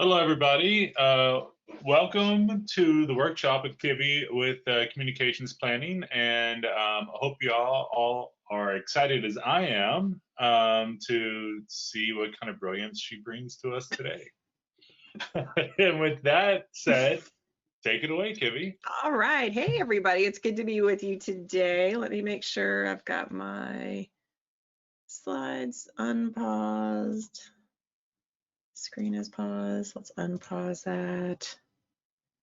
Hello, everybody. Welcome to the workshop with Kivi with communications planning, and I hope you all are excited as I am to see what kind of brilliance she brings to us today. And with that said, take it away, Kivi. All right. Hey, everybody. It's good to be with you today. Let me make sure I've got my slides unpaused. Screen is paused. Let's unpause that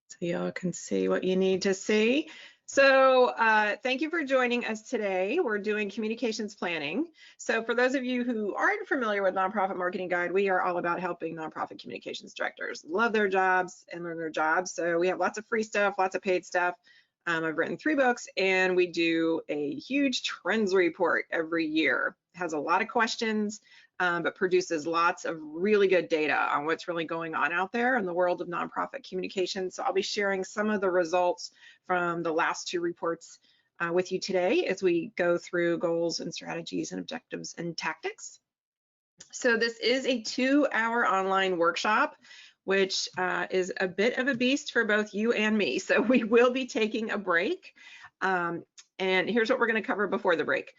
so y'all can see what you need to see. So thank you for joining us today. We're doing communications planning. So for those of you who aren't familiar with Nonprofit Marketing Guide, we are all about helping nonprofit communications directors love their jobs and learn their jobs. So we have lots of free stuff, lots of paid stuff. I've written 3 books, and we do a huge trends report every year. It has a lot of questions, but produces lots of really good data on what's really going on out there in the world of nonprofit communications. So I'll be sharing some of the results from the last 2 reports with you today as we go through goals and strategies and objectives and tactics. So this is a 2-hour online workshop, which is a bit of a beast for both you and me. So we will be taking a break. And here's what we're going to cover before the break.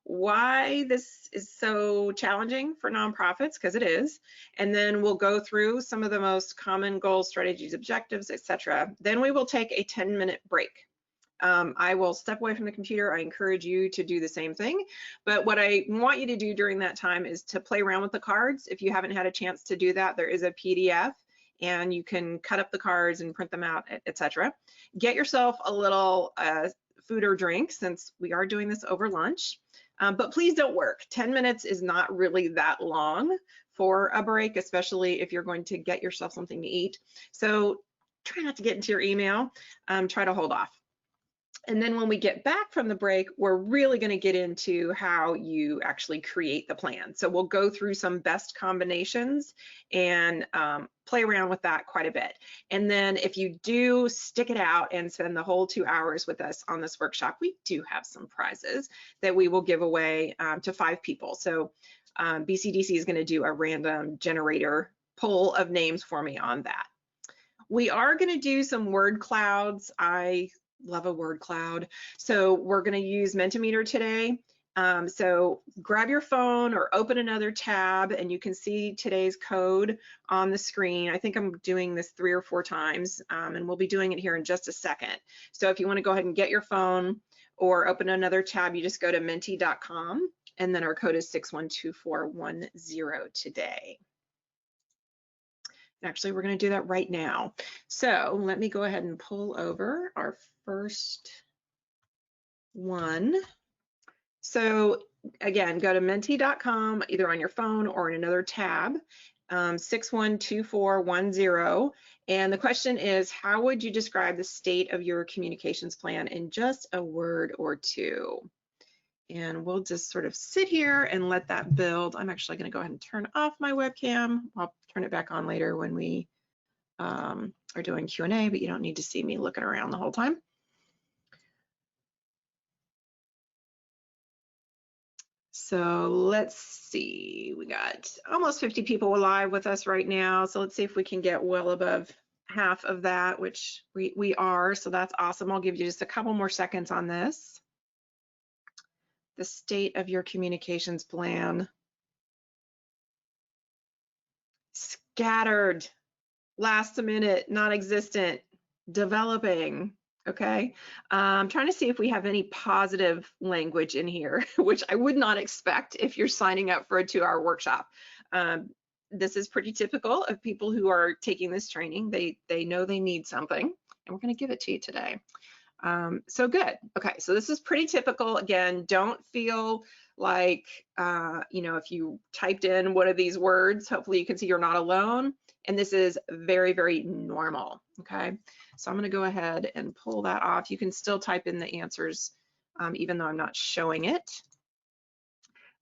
Why this is so challenging for nonprofits, because it is. And then we'll go through some of the most common goals, strategies, objectives, etc. Then we will take a 10-minute break. I will step away from the computer. I encourage you to do the same thing. But what I want you to do during that time is to play around with the cards. If you haven't had a chance to do that, there is a PDF, and you can cut up the cards and print them out, etc. Get yourself a little food or drink, since we are doing this over lunch. But please don't work. 10 minutes is not really that long for a break, especially if you're going to get yourself something to eat. So try not to get into your email. Try to hold off. And then when we get back from the break, we're really going to get into how you actually create the plan. So we'll go through some best combinations and play around with that quite a bit. And then if you do stick it out and spend the whole 2 hours with us on this workshop, we do have some prizes that we will give away to 5 people. So BCDC is going to do a random generator poll of names for me on that. We are going to do some word clouds. I love a word cloud. So we're going to use Mentimeter today. So grab your phone or open another tab, and you can see today's code on the screen. I think I'm doing this 3 or 4 times, and we'll be doing it here in just a second. So if you want to go ahead and get your phone or open another tab, you just go to menti.com, and then our code is 612410 today. Actually, we're going to do that right now. So let me go ahead and pull over our first one. So again, go to menti.com, either on your phone or in another tab, 612410. And the question is, how would you describe the state of your communications plan in just a word or 2? And we'll just sort of sit here and let that build. I'm actually going to go ahead and turn off my webcam. I'll turn it back on later when we are doing Q&A, but you don't need to see me looking around the whole time. So let's see, we got almost 50 people live with us right now. So let's see if we can get well above half of that, which we are. So that's awesome. I'll give you just a couple more seconds on this. The state of your communications plan. Scattered, last minute, non-existent, developing. Okay, I'm trying to see if we have any positive language in here, which I would not expect if you're signing up for a 2-hour workshop. This is pretty typical of people who are taking this training. They know they need something, and we're going to give it to you today. So good. Okay, so this is pretty typical. Again, don't feel like, you know, if you typed in one of these words, hopefully you can see you're not alone. And this is very, very normal. Okay, so I'm going to go ahead and pull that off. You can still type in the answers, even though I'm not showing it.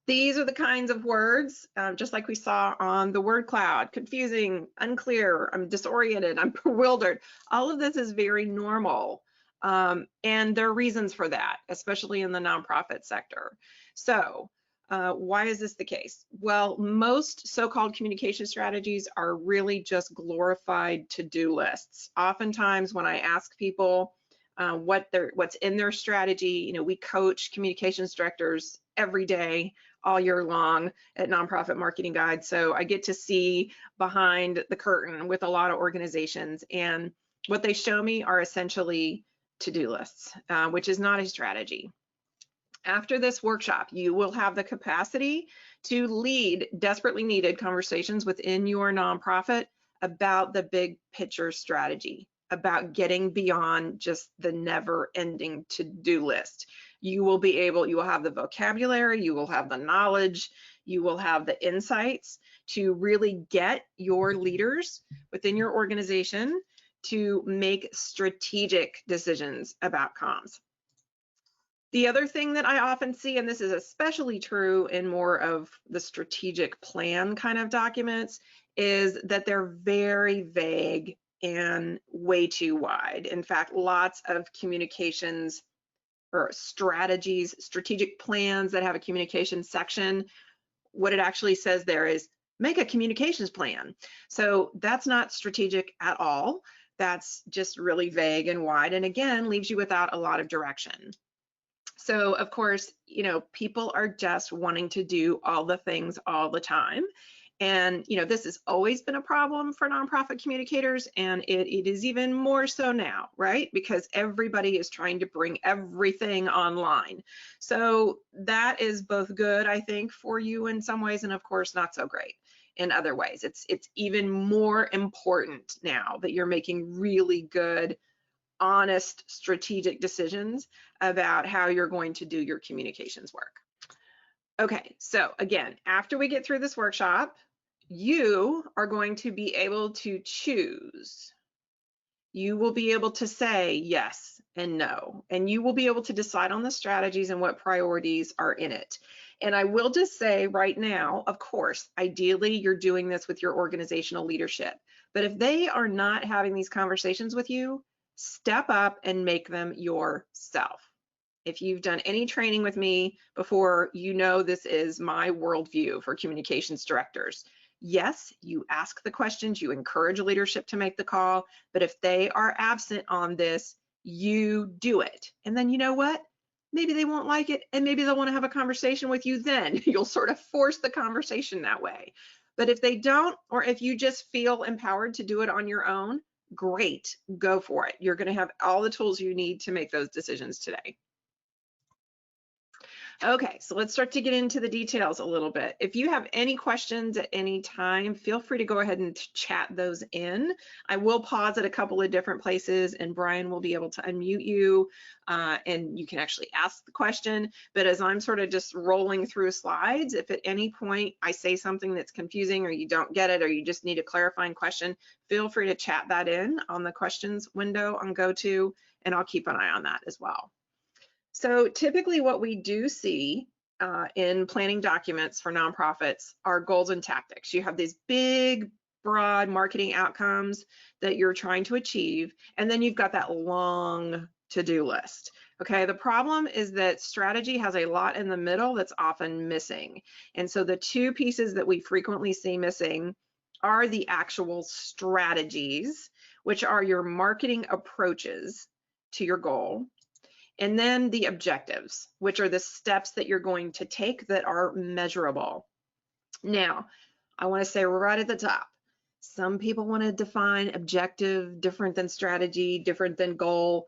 These are the kinds of words, just like we saw on the word cloud: confusing, unclear, I'm disoriented, I'm bewildered. All of this is very normal. And there are reasons for that, especially in the nonprofit sector. So Why is this the case? Well, most so-called communication strategies are really just glorified to-do lists. Oftentimes when I ask people what's in their strategy, we coach communications directors every day, all year long at Nonprofit Marketing Guide. So I get to see behind the curtain with a lot of organizations, and what they show me are essentially to-do lists, which is not a strategy. After this workshop, you will have the capacity to lead desperately needed conversations within your nonprofit about the big picture strategy, about getting beyond just the never-ending to-do list. You will have the vocabulary, you will have the knowledge, you will have the insights to really get your leaders within your organization to make strategic decisions about comms. The other thing that I often see, and this is especially true in more of the strategic plan kind of documents, is that they're very vague and way too wide. In fact, lots of communications or strategies, strategic plans that have a communications section, what it actually says there is make a communications plan. So that's not strategic at all. That's just really vague and wide, and again, leaves you without a lot of direction. So of course, people are just wanting to do all the things all the time. And, this has always been a problem for nonprofit communicators, and it is even more so now, right? Because everybody is trying to bring everything online. So that is both good, I think, for you in some ways, and of course, not so great in other ways. It's even more important now that you're making really good, honest, strategic decisions about how you're going to do your communications work. Okay, so again, after we get through this workshop, you are going to be able to choose. You will be able to say yes and no, and you will be able to decide on the strategies and what priorities are in it. And I will just say right now, of course, ideally you're doing this with your organizational leadership, but if they are not having these conversations with you, step up and make them yourself. If you've done any training with me before, this is my worldview for communications directors. Yes, you ask the questions, you encourage leadership to make the call, but if they are absent on this, you do it. And then you know what? Maybe they won't like it, and maybe they'll want to have a conversation with you then. You'll sort of force the conversation that way. But if they don't, or if you just feel empowered to do it on your own, great, go for it. You're going to have all the tools you need to make those decisions today. Okay, so let's start to get into the details a little bit. If you have any questions at any time, feel free to go ahead and chat those in. I will pause at a couple of different places, and Brian will be able to unmute you, and you can actually ask the question. But as I'm sort of just rolling through slides, if at any point I say something that's confusing or you don't get it or you just need a clarifying question, feel free to chat that in on the questions window on GoTo, and I'll keep an eye on that as well. So typically what we do see in planning documents for nonprofits are goals and tactics. You have these big, broad marketing outcomes that you're trying to achieve, and then you've got that long to-do list. Okay, the problem is that strategy has a lot in the middle that's often missing. And so the two pieces that we frequently see missing are the actual strategies, which are your marketing approaches to your goal, and then the objectives, which are the steps that you're going to take that are measurable. Now, I want to say right at the top, some people want to define objective different than strategy, different than goal.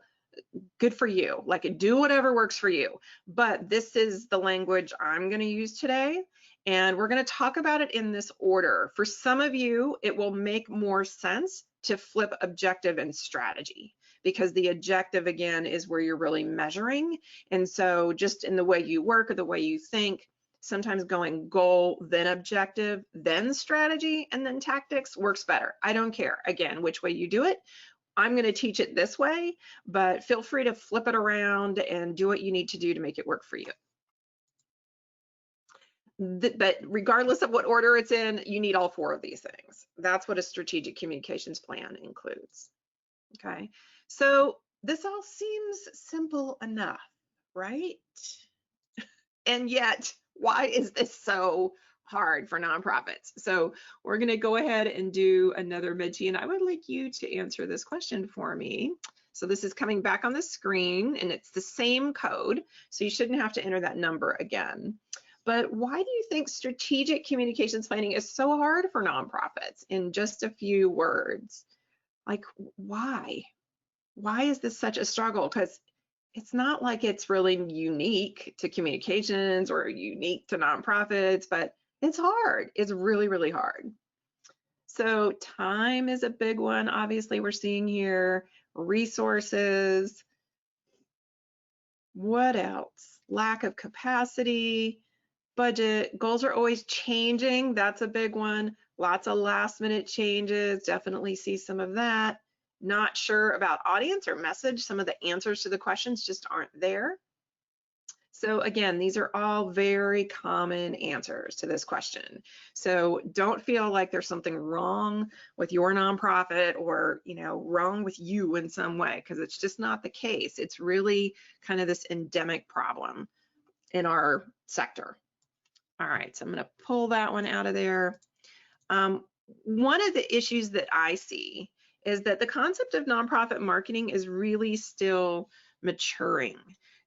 Good for you. Like, do whatever works for you. But this is the language I'm going to use today, and we're going to talk about it in this order. For some of you, it will make more sense to flip objective and strategy, because the objective, again, is where you're really measuring. And so just in the way you work or the way you think, sometimes going goal, then objective, then strategy, and then tactics works better. I don't care, again, which way you do it. I'm going to teach it this way, but feel free to flip it around and do what you need to do to make it work for you. But regardless of what order it's in, you need all four of these things. That's what a strategic communications plan includes. Okay, so this all seems simple enough, right? And yet Why is this so hard for nonprofits? So we're going to go ahead and do another Midgie, and I would like you to answer this question for me. So this is coming back on the screen, and it's the same code, so you shouldn't have to enter that number again. But why do you think strategic communications planning is so hard for nonprofits? In just a few words, like why? Why is this such a struggle? Because it's not like it's really unique to communications or unique to nonprofits, but it's hard. It's really, really hard. So time is a big one, obviously, we're seeing here. Resources. What else? Lack of capacity. Budget. Goals are always changing. That's a big one. Lots of last minute changes. Definitely see some of that. Not sure about audience or message. Some of the answers to the questions just aren't there. So again, these are all very common answers to this question. So don't feel like there's something wrong with your nonprofit or, you know, wrong with you in some way, because it's just not the case. It's really kind of this endemic problem in our sector. All right, so I'm going to pull that one out of there. One of the issues that I see is that the concept of nonprofit marketing is really still maturing.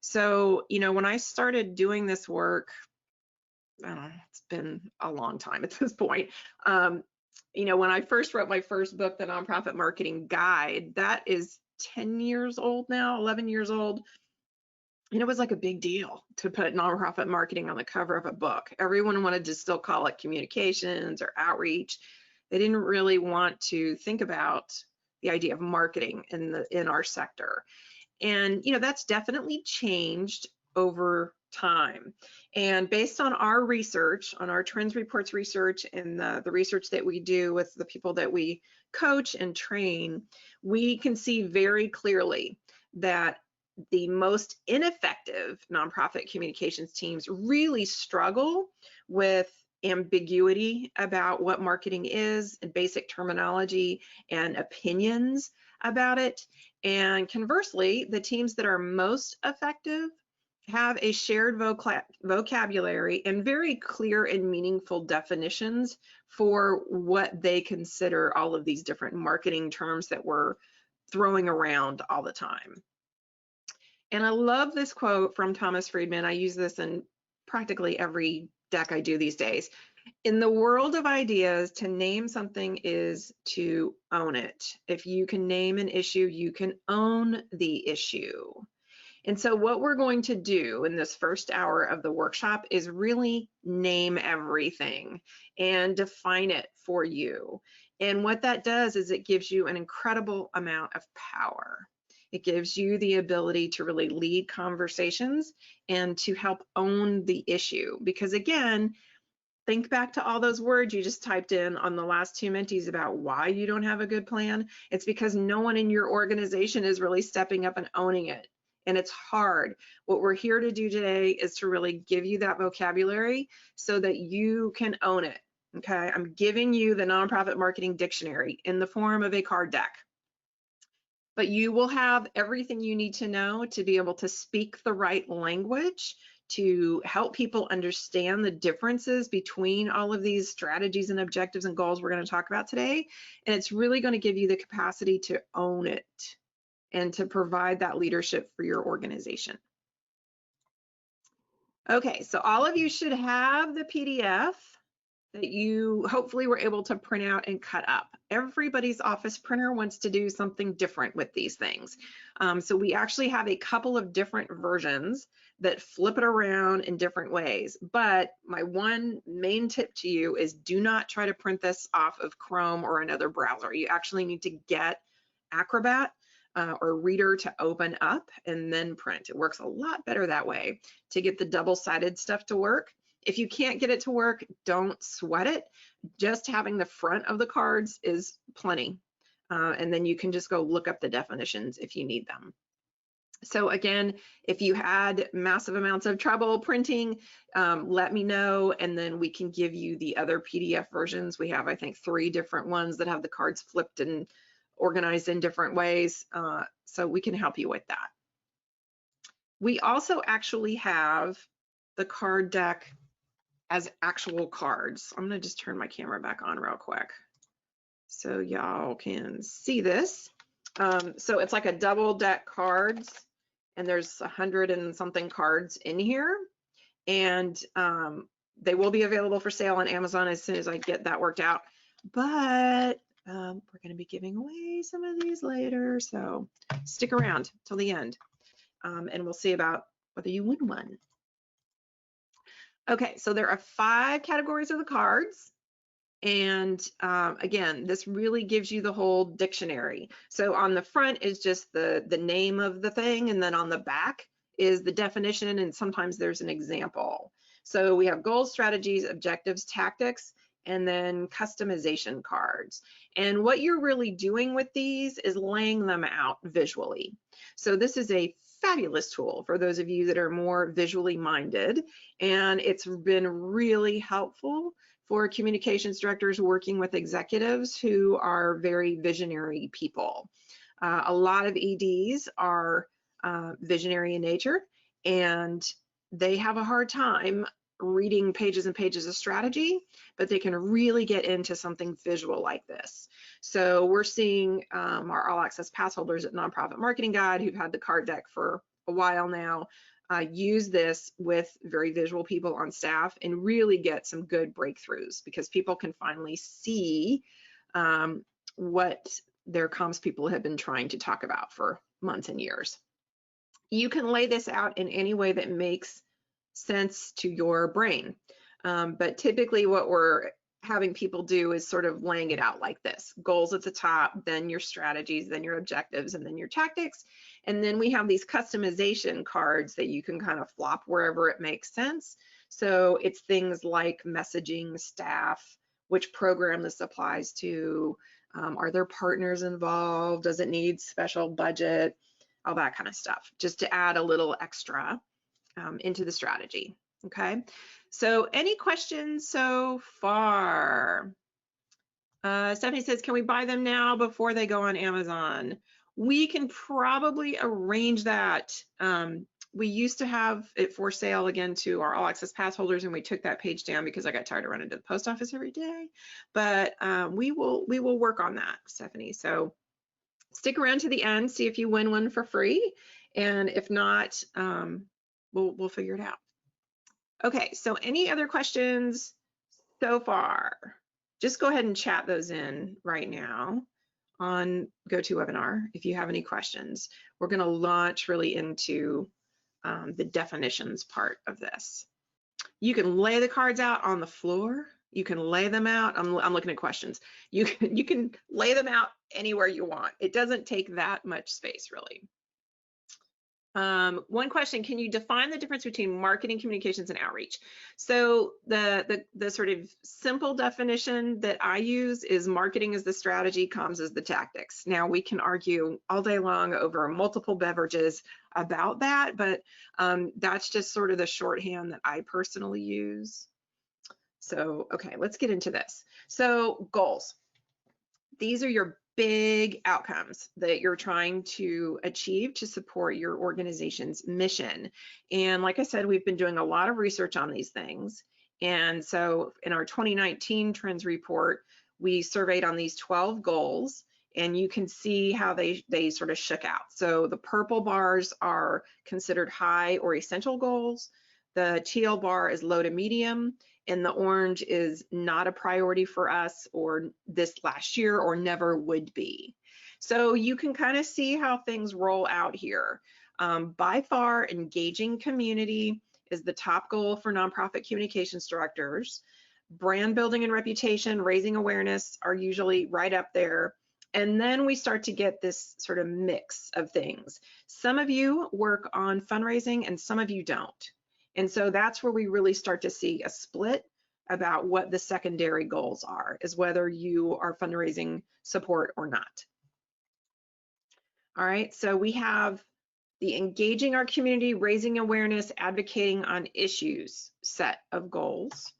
So, you know, when I started doing this work, I don't know, it's been a long time at this point. You know, when I first wrote my first book, The Nonprofit Marketing Guide, that is 10 years old now, 11 years old. And it was like a big deal to put nonprofit marketing on the cover of a book. Everyone wanted to still call it communications or outreach. They didn't really want to think about the idea of marketing in our sector. And you know, that's definitely changed over time. And based on our research, on our trends reports research and the research that we do with the people that we coach and train, we can see very clearly that the most ineffective nonprofit communications teams really struggle with ambiguity about what marketing is and basic terminology and opinions about it. And conversely, the teams that are most effective have a shared vocabulary and very clear and meaningful definitions for what they consider all of these different marketing terms that we're throwing around all the time. And I love this quote from Thomas Friedman. I use this in practically every deck I do these days. In the world of ideas, to name something is to own it. If you can name an issue, you can own the issue. And so what we're going to do in this first hour of the workshop is really name everything and define it for you. And what that does is it gives you an incredible amount of power. It gives you the ability to really lead conversations and to help own the issue. Because again, think back to all those words you just typed in on the last two mentees about why you don't have a good plan. It's because no one in your organization is really stepping up and owning it. And it's hard. What we're here to do today is to really give you that vocabulary so that you can own it. Okay, I'm giving you the nonprofit marketing dictionary in the form of a card deck. But you will have everything you need to know to be able to speak the right language, to help people understand the differences between all of these strategies and objectives and goals we're going to talk about today. And it's really going to give you the capacity to own it and to provide that leadership for your organization. Okay, so all of you should have the PDF that you hopefully were able to print out and cut up. Everybody's office printer wants to do something different with these things. So we actually have a couple of different versions that flip it around in different ways. But my one main tip to you is do not try to print this off of Chrome or another browser. You actually need to get Acrobat or Reader to open up and then print. It works a lot better that way to get the double-sided stuff to work. If you can't get it to work, don't sweat it. Just having the front of the cards is plenty. And then you can just go look up the definitions if you need them. So again, if you had massive amounts of trouble printing, let me know, and then we can give you the other PDF versions. We have, I think, 3 different ones that have the cards flipped and organized in different ways. So we can help you with that. We also actually have the card deck as actual cards. I'm gonna just turn my camera back on real quick so y'all can see this. So it's like a double deck cards, and there's 100 and something cards in here, and they will be available for sale on Amazon as soon as I get that worked out. But we're going to be giving away some of these later, so stick around till the end, and we'll see about whether you win one. Okay, so there are 5 categories of the cards. And again, this really gives you the whole dictionary. So on the front is just the name of the thing, and then on the back is the definition, and sometimes there's an example. So we have goals, strategies, objectives, tactics, and then customization cards. And what you're really doing with these is laying them out visually. So this is a fabulous tool for those of you that are more visually minded, and it's been really helpful for communications directors working with executives who are very visionary people. A lot of EDs are visionary in nature, and they have a hard time reading pages and pages of strategy, but they can really get into something visual like this. So we're seeing our All Access Pass holders at Nonprofit Marketing Guide, who've had the card deck for a while now, use this with very visual people on staff and really get some good breakthroughs, because people can finally see what their comms people have been trying to talk about for months and years. You can lay this out in any way that makes sense to your brain, but typically what we're having people do is sort of laying it out like this: goals at the top, then your strategies, then your objectives, and then your tactics. And then we have these customization cards that you can kind of flop wherever it makes sense. So it's things like messaging, staff, which program this applies to, are there partners involved, does it need special budget, all that kind of stuff, just to add a little extra into the strategy. Okay, so any questions so far? Stephanie says, can we buy them now before they go on Amazon? We can probably arrange that. We used to have it for sale again to our All Access Pass holders, and we took that page down because I got tired of running to the post office every day. But we will work on that, Stephanie. So stick around to the end, see if you win one for free, and if not, we'll figure it out. Okay, so any other questions so far? Just go ahead and chat those in right now on GoToWebinar if you have any questions. We're going to launch really into the definitions part of this. You can lay the cards out on the floor. You can lay them out. I'm looking at questions. You can lay them out anywhere you want. It doesn't take that much space, really. One question: can you define the difference between marketing, communications, and outreach? So the sort of simple definition that I use is marketing is the strategy, comms is the tactics. Now we can argue all day long over multiple beverages about that, but that's just sort of the shorthand that I personally use. So, okay, let's get into this. So goals. These are your big outcomes that you're trying to achieve to support your organization's mission. And like I said, we've been doing a lot of research on these things. And so in our 2019 trends report, we surveyed on these 12 goals, and you can see how they sort of shook out. So the purple bars are considered high or essential goals. The teal bar is low to medium, and the orange is not a priority for us, or this last year, or never would be. So you can kind of see how things roll out here. By far, engaging community is the top goal for nonprofit communications directors. Brand building and reputation, raising awareness are usually right up there. And then we start to get this sort of mix of things. Some of you work on fundraising and some of you don't. And so that's where we really start to see a split about what the secondary goals are, is whether you are fundraising support or not. All right, so we have the engaging our community, raising awareness, advocating on issues set of goals.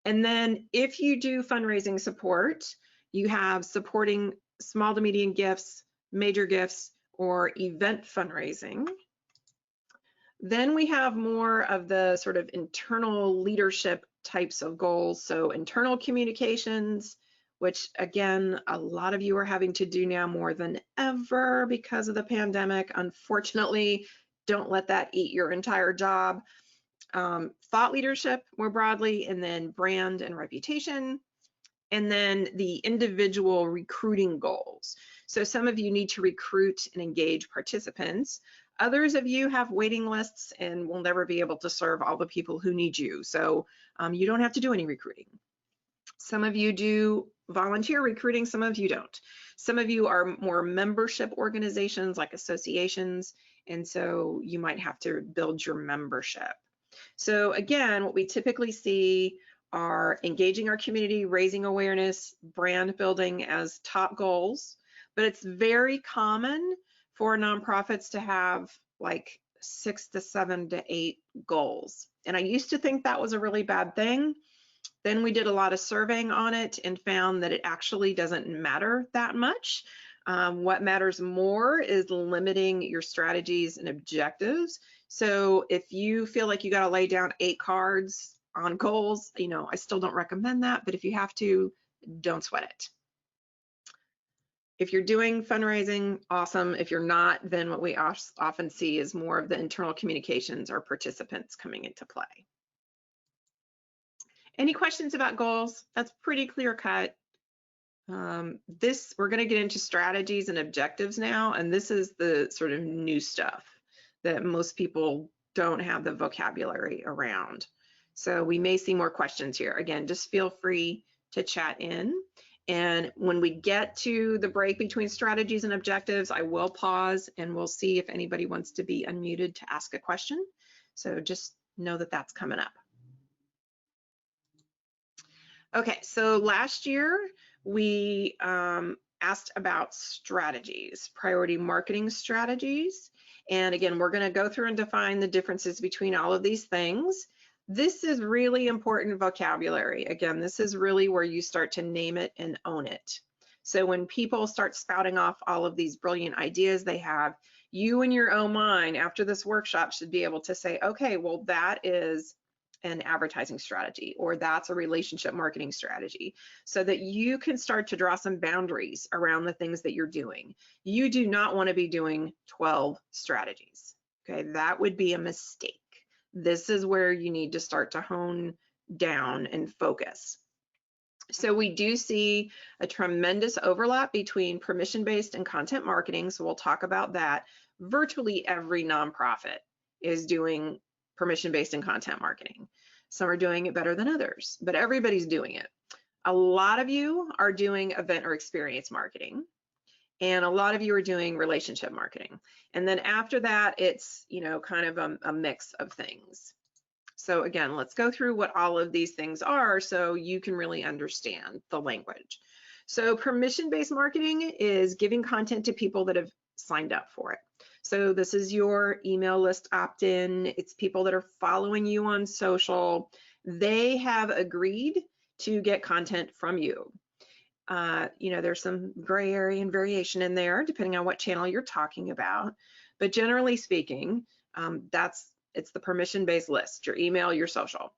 And then if you do fundraising support, you have supporting small to medium gifts, major gifts, or event fundraising. Then we have more of the sort of internal leadership types of goals. So internal communications, which again, a lot of you are having to do now more than ever because of the pandemic. Unfortunately, don't let that eat your entire job. Thought leadership more broadly, and then brand and reputation, and then the individual recruiting goals. So some of you need to recruit and engage participants. Others of you have waiting lists and will never be able to serve all the people who need you. So you don't have to do any recruiting. Some of you do volunteer recruiting, some of you don't. Some of you are more membership organizations like associations, and so you might have to build your membership. So again, what we typically see are engaging our community, raising awareness, brand building as top goals, but it's very common for nonprofits to have like 6 to 7 to 8 goals. And I used to think that was a really bad thing. Then we did a lot of surveying on it and found that it actually doesn't matter that much. What matters more is limiting your strategies and objectives. So if you feel like you got to lay down 8 cards on goals, you know, I still don't recommend that, but if you have to, don't sweat it. If you're doing fundraising, awesome. If you're not, then what we often see is more of the internal communications or participants coming into play. Any questions about goals? That's pretty clear cut. We're going to get into strategies and objectives now, and this is the sort of new stuff that most people don't have the vocabulary around. So we may see more questions here. Again, just feel free to chat in. And when we get to the break between strategies and objectives, I will pause and we'll see if anybody wants to be unmuted to ask a question. So just know that that's coming up. Okay, so last year we asked about strategies, priority marketing strategies. And again, we're going to go through and define the differences between all of these things. This is really important vocabulary. Again, this is really where you start to name it and own it. So when people start spouting off all of these brilliant ideas they have, you in your own mind after this workshop should be able to say, okay, well, that is an advertising strategy, or that's a relationship marketing strategy, so that you can start to draw some boundaries around the things that you're doing. You do not want to be doing 12 strategies. Okay, that would be a mistake. This is where you need to start to hone down and focus. So we do see a tremendous overlap between permission-based and content marketing, so we'll talk about that. Virtually every nonprofit is doing permission-based and content marketing. Some are doing it better than others, but everybody's doing it. A lot of you are doing event or experience marketing, and a lot of you are doing relationship marketing. And then after that, it's, you know, kind of a mix of things. So again, let's go through what all of these things are so you can really understand the language. So permission-based marketing is giving content to people that have signed up for it. So this is your email list opt-in. It's people that are following you on social. They have agreed to get content from you. You know, there's some gray area and variation in there depending on what channel you're talking about. But generally speaking, it's the permission-based list, your email, your social,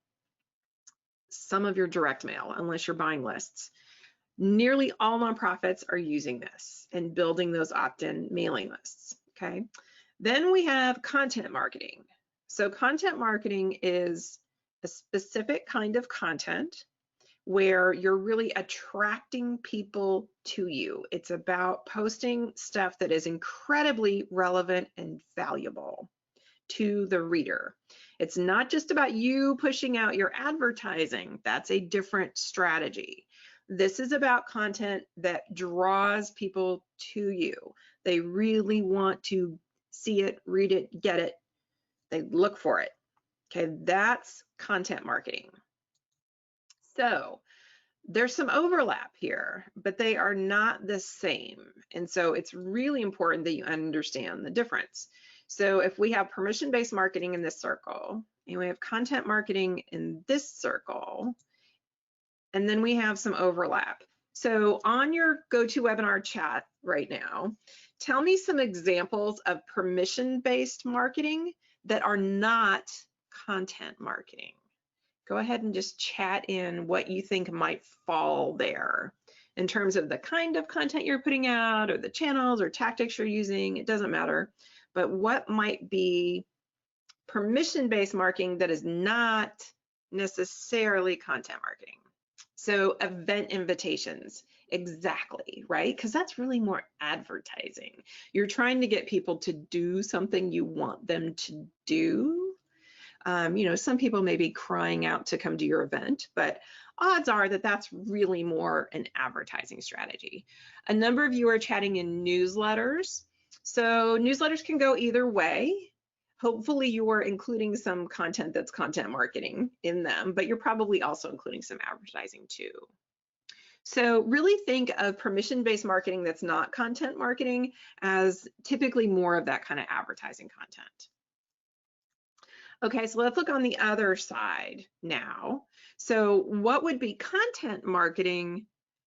some of your direct mail, unless you're buying lists. Nearly all nonprofits are using this and building those opt-in mailing lists, okay? Then we have content marketing. So content marketing is a specific kind of content where you're really attracting people to you. It's about posting stuff that is incredibly relevant and valuable to the reader. It's not just about you pushing out your advertising. That's a different strategy. This is about content that draws people to you. They really want to see it, read it, get it. They look for it. Okay, that's content marketing. So there's some overlap here, but they are not the same. And so it's really important that you understand the difference. So if we have permission-based marketing in this circle, and we have content marketing in this circle, and then we have some overlap. So on your GoToWebinar chat right now, tell me some examples of permission-based marketing that are not content marketing. go ahead and just chat in what you think might fall there in terms of the kind of content you're putting out or the channels or tactics you're using. It doesn't matter, but what might be permission-based marketing that is not necessarily content marketing. So event invitations, exactly, right? Because that's really more advertising. You're trying to get people to do something you want them to do. You know, some people may be crying out to come to your event, but odds are that that's really more an advertising strategy. A number of you are chatting in newsletters. So newsletters can go either way. Hopefully you are including some content that's content marketing in them, but you're probably also including some advertising too. So really think of permission-based marketing that's not content marketing as typically more of that kind of advertising content. Okay, so let's look on the other side now. So what would be content marketing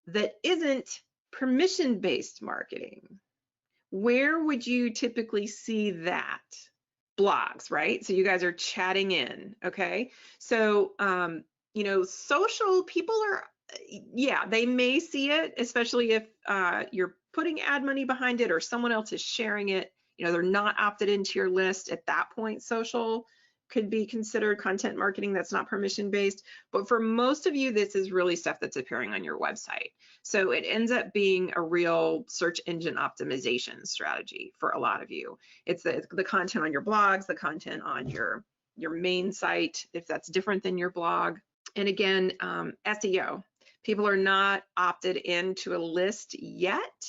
that isn't permission-based marketing? Where would you typically see that? Blogs, right? So you guys are chatting in, okay? So, you know, social people are, yeah, they may see it, especially if you're putting ad money behind it or someone else is sharing it. You know, they're not opted into your list at that point. Social could be considered content marketing that's not permission-based, but for most of you, this is really stuff that's appearing on your website. So it ends up being a real search engine optimization strategy for a lot of you. It's the content on your blogs, the content on your main site, if that's different than your blog. And again, SEO. People are not opted into a list yet,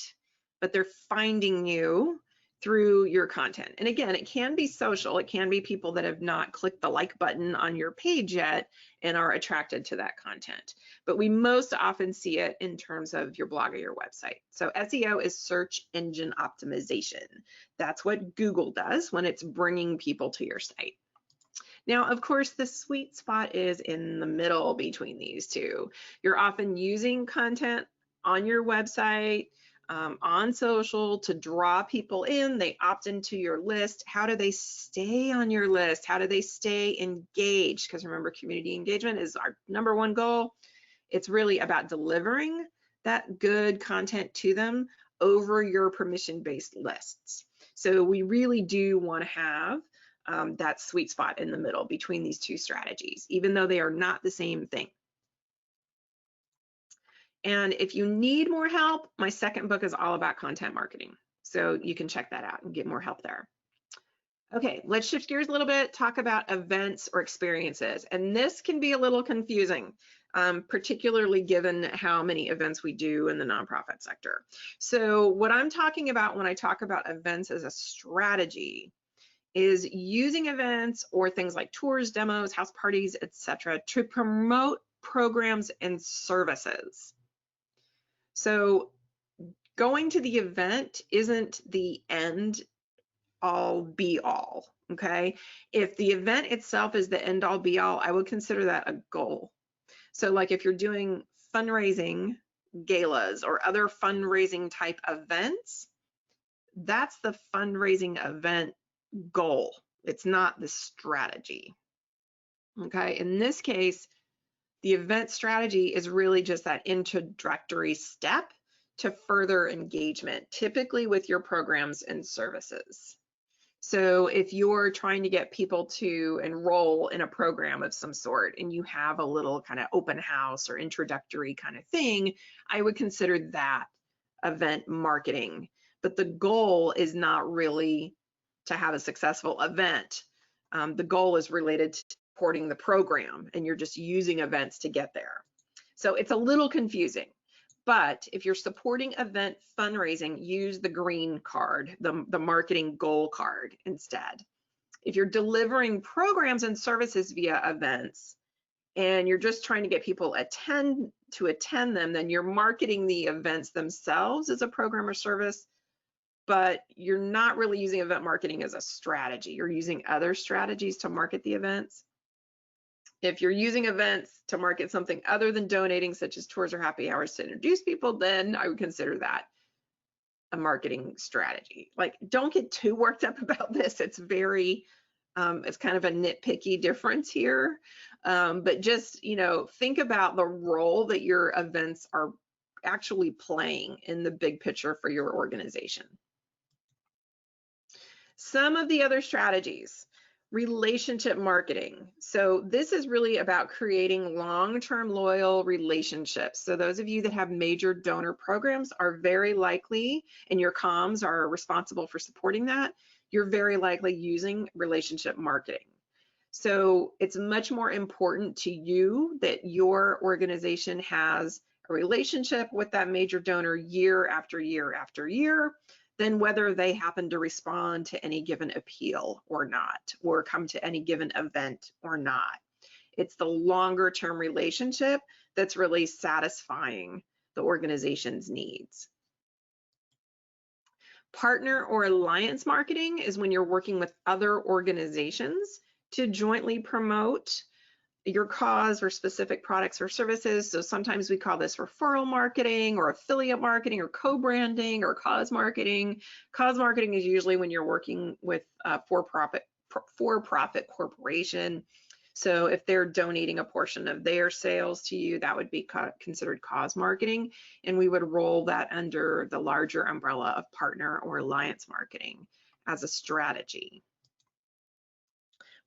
but they're finding you through your content. And again, it can be social. It can be people that have not clicked the like button on your page yet and are attracted to that content. But we most often see it in terms of your blog or your website. So SEO is search engine optimization. That's what Google does when it's bringing people to your site. Now, of course, the sweet spot is in the middle between these two. You're often using content on your website, on social to draw people in. They opt into your list. How do they stay on your list? How do they stay engaged? Because remember, community engagement is our #1 goal. It's really about delivering that good content to them over your permission-based lists. So we really do want to have that sweet spot in the middle between these two strategies, even though they are not the same thing. And if you need more help, my second book is all about content marketing. So you can check that out and get more help there. Okay, let's shift gears a little bit, talk about events or experiences. And this can be a little confusing, particularly given how many events we do in the nonprofit sector. So what I'm talking about when I talk about events as a strategy is using events or things like tours, demos, house parties, etc., to promote programs and services. So going to the event isn't the end all be all, okay? If the event itself is the end all be all, I would consider that a goal. So like if you're doing fundraising galas or other fundraising type events, that's the fundraising event goal. It's not the strategy, okay? In this case, the event strategy is really just that introductory step to further engagement, typically with your programs and services. So if you're trying to get people to enroll in a program of some sort and you have a little kind of open house or introductory kind of thing, I would consider that event marketing. But the goal is not really to have a successful event. The goal is related to supporting the program, and you're just using events to get there. So it's a little confusing, but if you're supporting event fundraising, use the green card, the marketing goal card instead. If you're delivering programs and services via events, and you're just trying to get people to attend them, then you're marketing the events themselves as a program or service, but you're not really using event marketing as a strategy. You're using other strategies to market the events. If you're using events to market something other than donating, such as tours or happy hours to introduce people, then I would consider that a marketing strategy. Like, don't get too worked up about this. It's very It's kind of a nitpicky difference here, but just, think about the role that your events are actually playing in the big picture for your organization. Some of the other strategies, relationship marketing. So this is really about creating long-term loyal relationships. So those of you that have major donor programs are very likely, and your comms are responsible for supporting that, you're very likely using relationship marketing. So it's much more important to you that your organization has a relationship with that major donor year after year after year than whether they happen to respond to any given appeal or not, or come to any given event or not. It's the longer term relationship that's really satisfying the organization's needs. Partner or alliance marketing is when you're working with other organizations to jointly promote your cause or specific products or services. So sometimes we call this referral marketing or affiliate marketing or co-branding or cause marketing. Cause marketing is usually when you're working with a for-profit corporation. So if they're donating a portion of their sales to you, that would be considered cause marketing. And we would roll that under the larger umbrella of partner or alliance marketing as a strategy.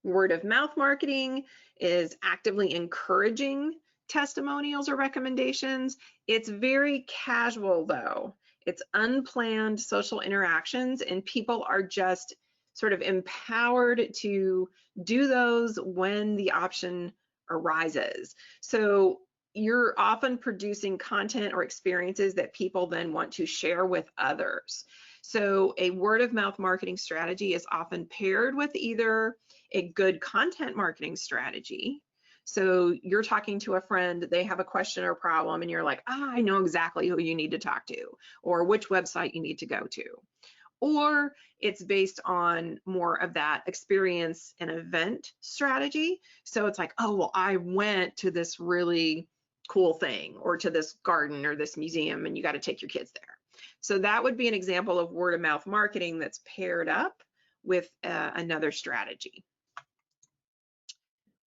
Word of mouth marketing is actively encouraging testimonials or recommendations. It's very casual though. It's unplanned social interactions, and people are just sort of empowered to do those when the option arises. So you're often producing content or experiences that people then want to share with others. So a word of mouth marketing strategy is often paired with either a good content marketing strategy. So you're talking to a friend, they have a question or problem, and you're like, I know exactly who you need to talk to, or which website you need to go to. Or it's based on more of that experience and event strategy. So it's like, oh, well, I went to this really cool thing, or to this garden or this museum, and you got to take your kids there. So that would be an example of word of mouth marketing that's paired up with another strategy.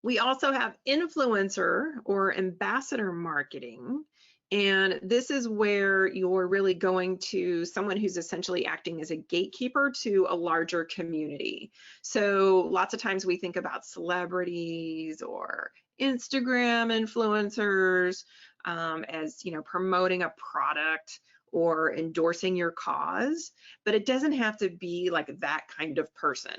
We also have influencer or ambassador marketing. And this is where you're really going to someone who's essentially acting as a gatekeeper to a larger community. So lots of times we think about celebrities or Instagram influencers as, promoting a product or endorsing your cause, but it doesn't have to be like that kind of person.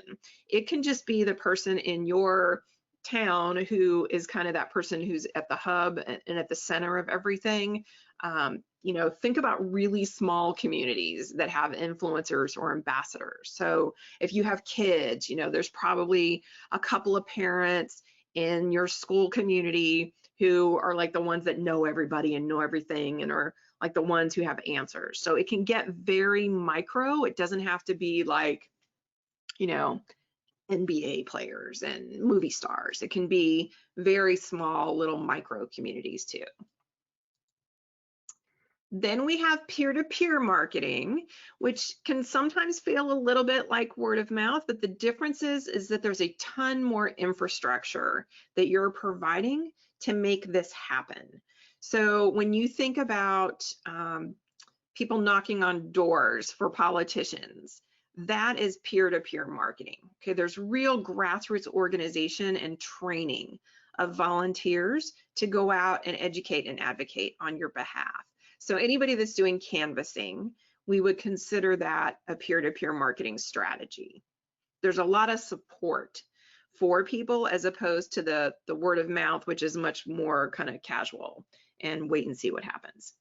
It can just be the person in your town who is kind of that person who's at the hub and at the center of everything. Think about really small communities that have influencers or ambassadors. So if you have kids, there's probably a couple of parents in your school community who are like the ones that know everybody and know everything and are like the ones who have answers. So it can get very micro. It doesn't have to be like, NBA players and movie stars. It can be very small little micro communities too. Then we have peer-to-peer marketing, which can sometimes feel a little bit like word of mouth, but the difference is that there's a ton more infrastructure that you're providing to make this happen. So when you think about people knocking on doors for politicians, that is peer-to-peer marketing. Okay, there's real grassroots organization and training of volunteers to go out and educate and advocate on your behalf. So anybody that's doing canvassing, we would consider that a peer-to-peer marketing strategy. There's a lot of support for people as opposed to the word of mouth, which is much more kind of casual and wait and see what happens.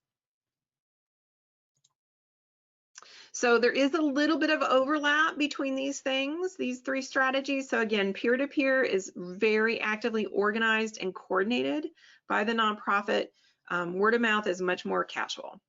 So there is a little bit of overlap between these things, these three strategies. So again, peer-to-peer is very actively organized and coordinated by the nonprofit. Word of mouth is much more casual.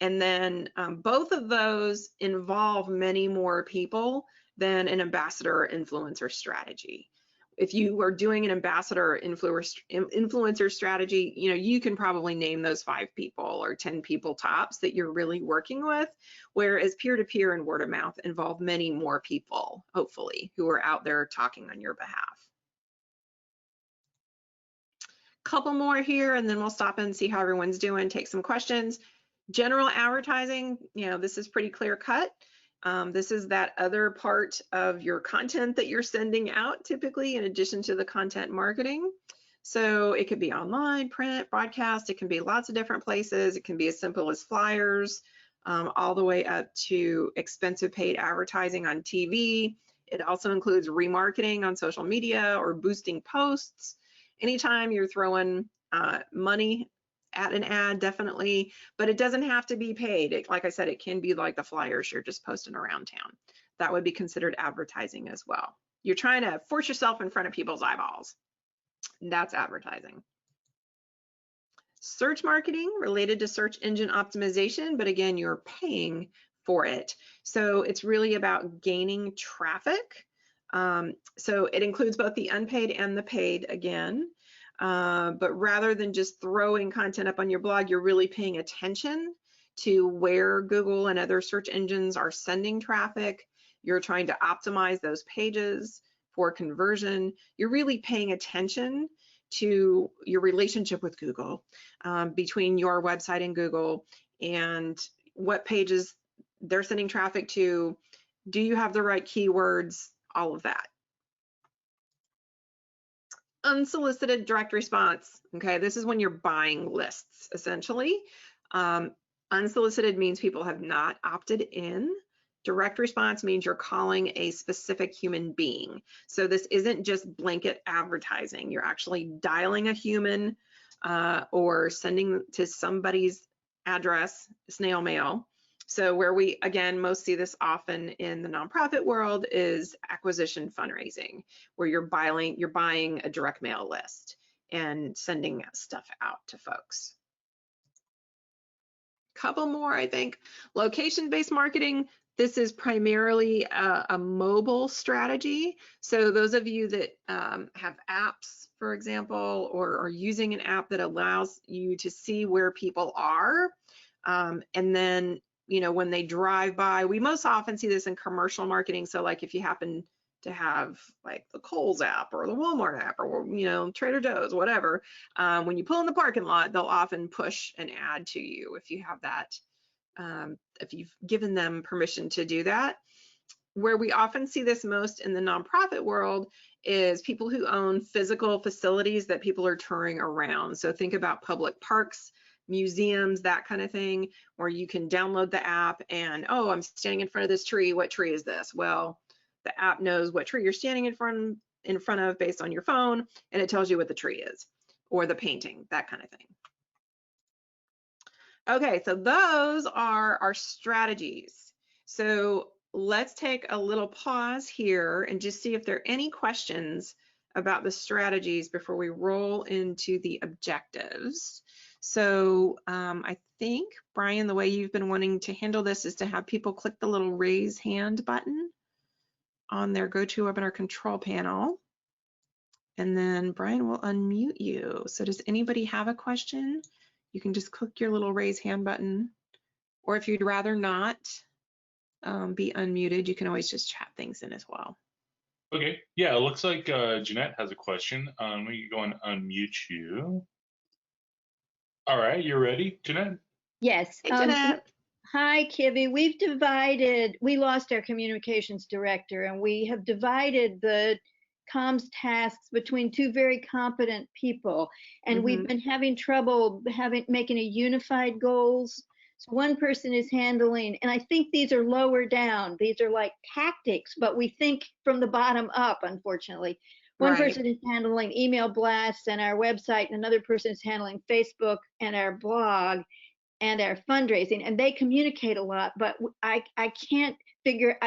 And then both of those involve many more people than an ambassador or influencer strategy. if you are doing an ambassador or influencer strategy, you know, you can probably name those 5 people or 10 people tops that you're really working with, whereas peer-to-peer and word of mouth involve many more people, hopefully, who are out there talking on your behalf. Couple more here, and then we'll stop and see how everyone's doing, take some questions. General advertising, you know, this is pretty clear cut. This is that other part of your content that you're sending out, typically, in addition to the content marketing. So it could be online, print, broadcast. It can be lots of different places. It can be as simple as flyers, all the way up to expensive paid advertising on TV. It also includes remarketing on social media or boosting posts. Anytime you're throwing money at an ad, definitely, but it doesn't have to be paid. Like I said, it can be like the flyers you're just posting around town. That would be considered advertising as well. You're trying to force yourself in front of people's eyeballs. That's advertising. Search marketing, related to search engine optimization, but again, you're paying for it. So it's really about gaining traffic. So it includes both the unpaid and the paid again. But rather than just throwing content up on your blog, you're really paying attention to where Google and other search engines are sending traffic. You're trying to optimize those pages for conversion. You're really paying attention to your relationship with Google, between your website and Google, and what pages they're sending traffic to. Do you have the right keywords? All of that. Unsolicited direct response. Okay, this is when you're buying lists, essentially. Unsolicited means people have not opted in. Direct response means you're calling a specific human being. So this isn't just blanket advertising. You're actually dialing a human or sending to somebody's address, snail mail. So where we, again, most see this often in the nonprofit world is acquisition fundraising, where you're buying a direct mail list and sending stuff out to folks. Couple more, I think. Location-based marketing. This is primarily a mobile strategy. So those of you that have apps, for example, or are using an app that allows you to see where people are, and then, you know, when they drive by, we most often see this in commercial marketing. So like if you happen to have like the Kohl's app or the Walmart app or, you know, Trader Joe's, whatever, when you pull in the parking lot, they'll often push an ad to you if you have that, if you've given them permission to do that. Where we often see this most in the nonprofit world is people who own physical facilities that people are touring around. So think about public parks, museums, that kind of thing, where you can download the app and, oh, I'm standing in front of this tree. What tree is this? Well, the app knows what tree you're standing in front of based on your phone, and it tells you what the tree is, or the painting, that kind of thing. Okay, so those are our strategies. So let's take a little pause here and just see if there are any questions about the strategies before we roll into the objectives. So I think, Brian, the way you've been wanting to handle this is to have people click the little raise hand button on their GoToWebinar control panel. And then Brian will unmute you. So does anybody have a question? You can just click your little raise hand button. Or if you'd rather not be unmuted, you can always just chat things in as well. Okay, yeah, it looks like Jeanette has a question. We can go and unmute you. All right, you ready, Jeanette? Yes. Hey, Jeanette. Hi, Kivi. We lost our communications director, and we have divided the comms tasks between 2 very competent people. And we've been having trouble making a unified goals. So one person is handling, and I think these are lower down. These are like tactics, but we think from the bottom up, unfortunately. One person is handling email blasts and our website, and another person is handling Facebook and our blog and our fundraising, and they communicate a lot, but I can't figure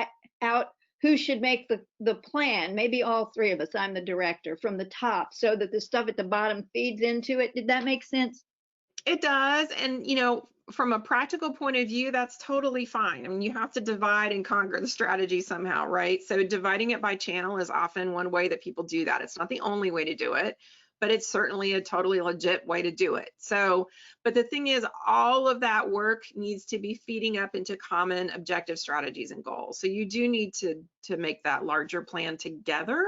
out who should make the plan. Maybe all 3 of us, I'm the director, from the top, so that the stuff at the bottom feeds into it. Did that make sense? It does. And, from a practical point of view, that's totally fine. I mean, you have to divide and conquer the strategy somehow, right? So dividing it by channel is often one way that people do that. It's not the only way to do it, but it's certainly a totally legit way to do it. So, but the thing is, all of that work needs to be feeding up into common objective strategies and goals. So you do need to make that larger plan together.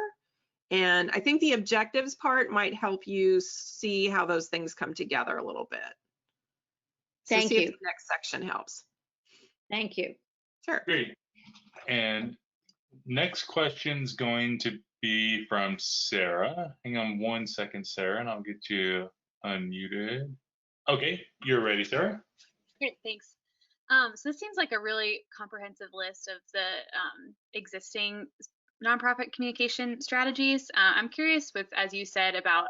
And I think the objectives part might help you see how those things come together a little bit. So Thank see you. if the next section helps. Thank you. Sure. Great. And next question's going to be from Sarah. Hang on one second, Sarah, and I'll get you unmuted. Okay, you're ready, Sarah. Great, thanks. So this seems like a really comprehensive list of the existing nonprofit communication strategies. I'm curious with, as you said, about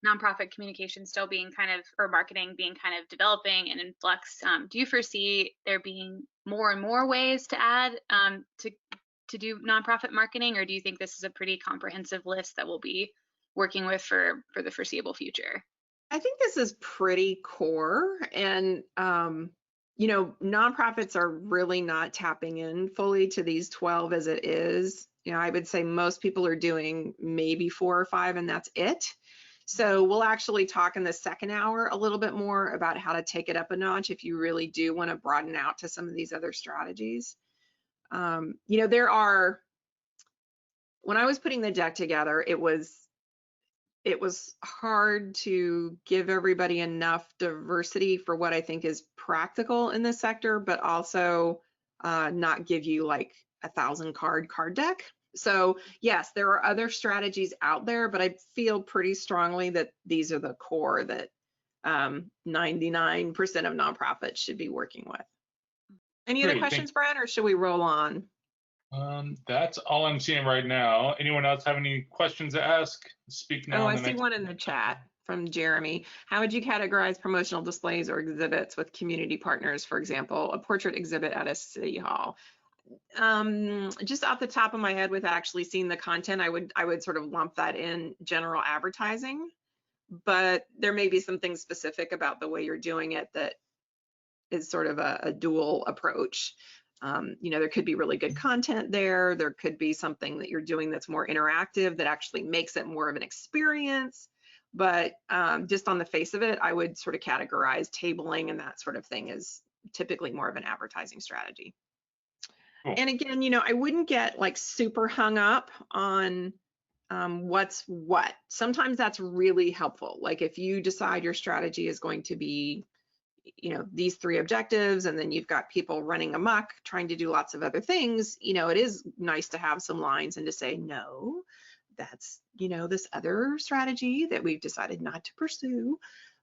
nonprofit communication still being kind of, or marketing being kind of developing and in flux. Do you foresee there being more and more ways to add to do nonprofit marketing, or do you think this is a pretty comprehensive list that we'll be working with for the foreseeable future? I think this is pretty core, and nonprofits are really not tapping in fully to these 12 as it is. I would say most people are doing maybe 4 or 5, and that's it. So we'll actually talk in the second hour a little bit more about how to take it up a notch if you really do want to broaden out to some of these other strategies. There are, when I was putting the deck together, it was hard to give everybody enough diversity for what I think is practical in this sector, but also not give you like a 1,000 card deck. So yes, there are other strategies out there, but I feel pretty strongly that these are the core that 99% of nonprofits should be working with. Any other questions, Brent, or should we roll on? That's all I'm seeing right now. Anyone else have any questions to ask? Speak now. Oh, I see one in the chat from Jeremy. How would you categorize promotional displays or exhibits with community partners? For example, a portrait exhibit at a city hall. Just off the top of my head, with actually seeing the content, I would sort of lump that in general advertising, but there may be some things specific about the way you're doing it that is sort of a dual approach. There could be really good content there. There could be something that you're doing that's more interactive that actually makes it more of an experience. But just on the face of it, I would sort of categorize tabling and that sort of thing as typically more of an advertising strategy. Cool. And again, I wouldn't get like super hung up on what's what. Sometimes that's really helpful. Like if you decide your strategy is going to be these 3 objectives, and then you've got people running amok trying to do lots of other things, it is nice to have some lines and to say, no, that's, this other strategy that we've decided not to pursue.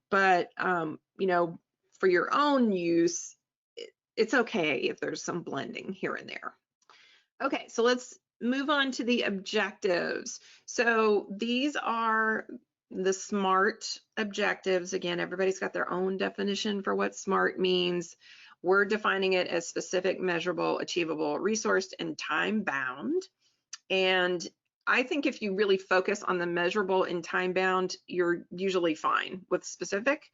But, for your own use, it's okay if there's some blending here and there. Okay, so let's move on to the objectives. So these are the SMART objectives. Again, everybody's got their own definition for what SMART means. We're defining it as specific, measurable, achievable, resourced, and time-bound. And I think if you really focus on the measurable and time-bound, you're usually fine with specific.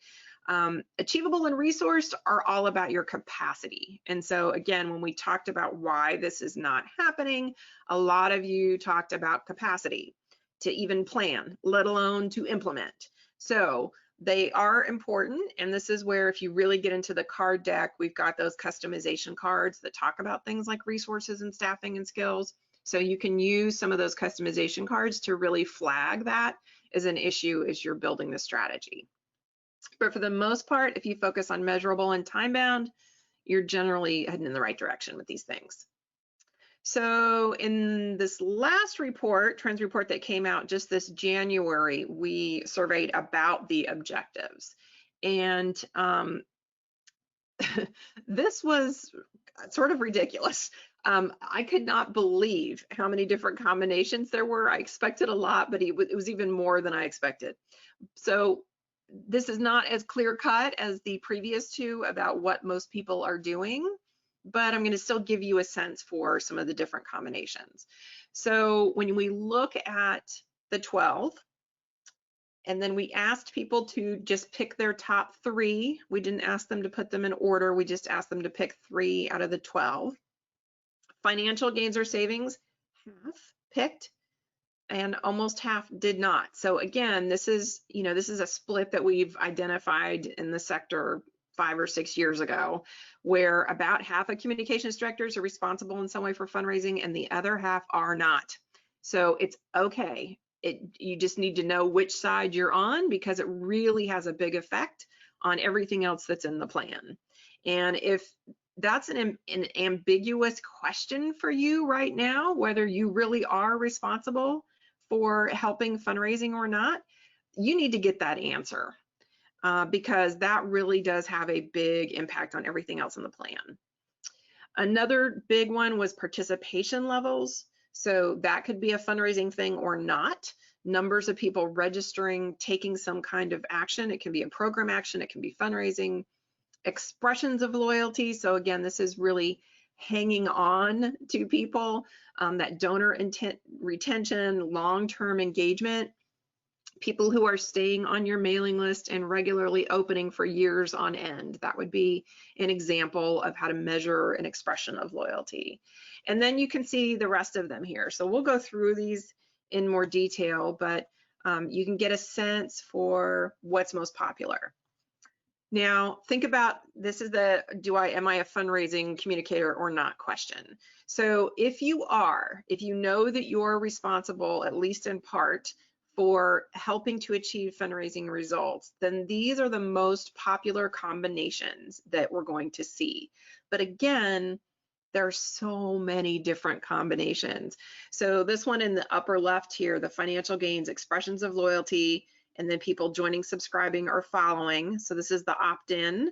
Achievable and resourced are all about your capacity. And so again, when we talked about why this is not happening, a lot of you talked about capacity to even plan, let alone to implement. So they are important, and this is where if you really get into the card deck, we've got those customization cards that talk about things like resources and staffing and skills. So you can use some of those customization cards to really flag that as an issue as you're building the strategy. But for the most part, if you focus on measurable and time-bound, you're generally heading in the right direction with these things. So in this last report, trends report that came out just this January, we surveyed about the objectives. And this was sort of ridiculous. I could not believe how many different combinations there were. I expected a lot, but it was even more than I expected. So this is not as clear cut as the previous 2 about what most people are doing, but I'm going to still give you a sense for some of the different combinations. So when we look at the 12, And then we asked people to just pick their top 3. We didn't ask them to put them in order. We just asked them to pick 3 out of the 12. Financial gains or savings, half picked and almost half did not. So again, this is a split that we've identified in the sector 5 or 6 years ago, where about half of communications directors are responsible in some way for fundraising and the other half are not. So it's okay. You just need to know which side you're on, because it really has a big effect on everything else that's in the plan. And if that's an ambiguous question for you right now, whether you really are responsible for helping fundraising or not, you need to get that answer, because that really does have a big impact on everything else in the plan. Another big one was participation levels. So that could be a fundraising thing or not. Numbers of people registering, taking some kind of action. It can be a program action, it can be fundraising. Expressions of loyalty. So again, this is really hanging on to people, that donor intent retention, long-term engagement, people who are staying on your mailing list and regularly opening for years on end. That would be an example of how to measure an expression of loyalty. And then you can see the rest of them here. So we'll go through these in more detail, but you can get a sense for what's most popular. Now, think about, this is the am I a fundraising communicator or not question. So if you know that you're responsible, at least in part, for helping to achieve fundraising results, then these are the most popular combinations that we're going to see. But again, there are so many different combinations. So this one in the upper left here, the financial gains, expressions of loyalty, and then people joining, subscribing, or following. So this is the opt-in,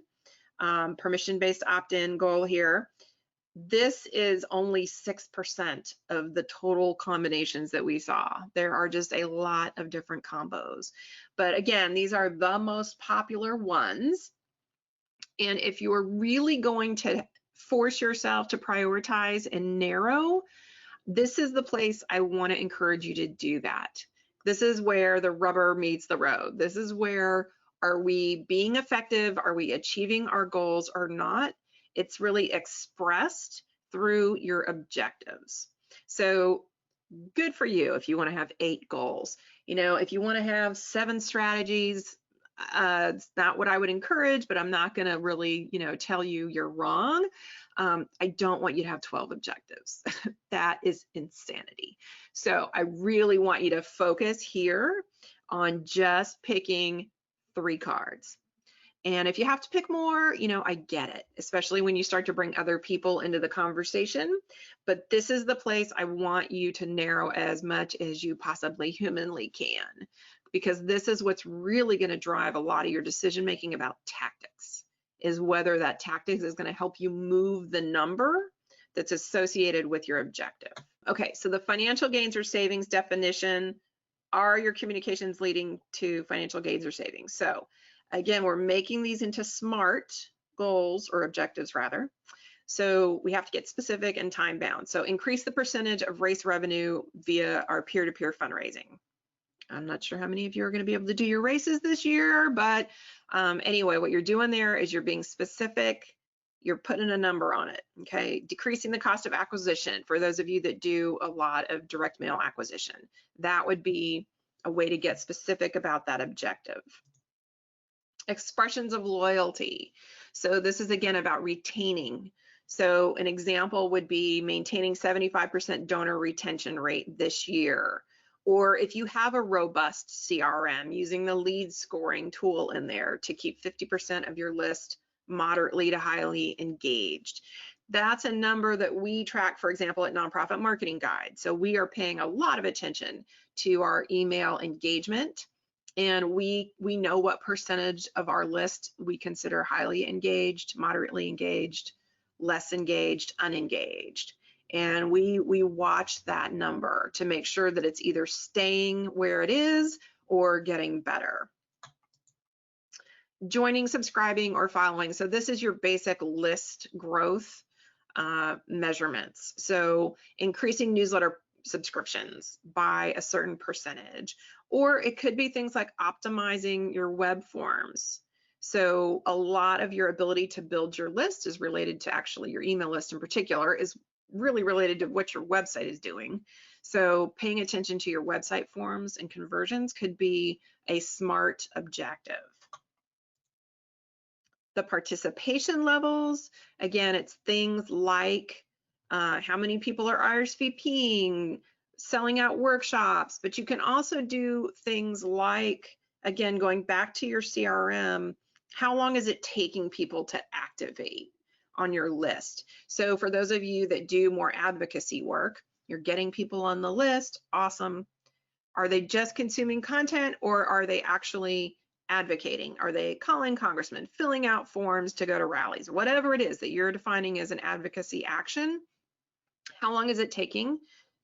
permission-based opt-in goal here. This is only 6% of the total combinations that we saw. There are just a lot of different combos. But again, these are the most popular ones. And if you're really going to force yourself to prioritize and narrow, this is the place I want to encourage you to do that. This is where the rubber meets the road. This is where, are we being effective? Are we achieving our goals or not? It's really expressed through your objectives. So good for you if you want to have 8 goals. If you want to have 7 strategies, it's not what I would encourage, but I'm not going to really, tell you you're wrong. I don't want you to have 12 objectives. That is insanity. So I really want you to focus here on just picking 3 cards. And if you have to pick more, I get it, especially when you start to bring other people into the conversation. But this is the place I want you to narrow as much as you possibly humanly can, because this is what's really going to drive a lot of your decision making about tactics, is whether that tactics is going to help you move the number that's associated with your objective. Okay, so the financial gains or savings definition, are your communications leading to financial gains or savings? So again, we're making these into SMART goals, or objectives rather. So we have to get specific and time bound. So increase the percentage of race revenue via our peer-to-peer fundraising. I'm not sure how many of you are going to be able to do your races this year, but anyway, what you're doing there is you're being specific. You're putting a number on it, okay? Decreasing the cost of acquisition for those of you that do a lot of direct mail acquisition. That would be a way to get specific about that objective. Expressions of loyalty. So this is again about retaining. So an example would be maintaining 75% donor retention rate this year. Or if you have a robust CRM, using the lead scoring tool in there to keep 50% of your list moderately to highly engaged. That's a number that we track, for example, at Nonprofit Marketing Guide. So we are paying a lot of attention to our email engagement, and we know what percentage of our list we consider highly engaged, moderately engaged, less engaged, unengaged. And we watch that number to make sure that it's either staying where it is or getting better. Joining, subscribing, or following. So this is your basic list growth measurements. So increasing newsletter subscriptions by a certain percentage, or it could be things like optimizing your web forms. So a lot of your ability to build your list is related to actually your email list in particular is really related to what your website is doing. So paying attention to your website forms and conversions could be a smart objective. The participation levels, again, it's things like how many people are RSVPing, selling out workshops, but you can also do things like, again, going back to your CRM, how long is it taking people to activate on your list? So for those of you that do more advocacy work, you're getting people on the list, awesome. Are they just consuming content, or are they actually advocating? Are they calling congressmen, filling out forms to go to rallies, whatever it is that you're defining as an advocacy action? How long is it taking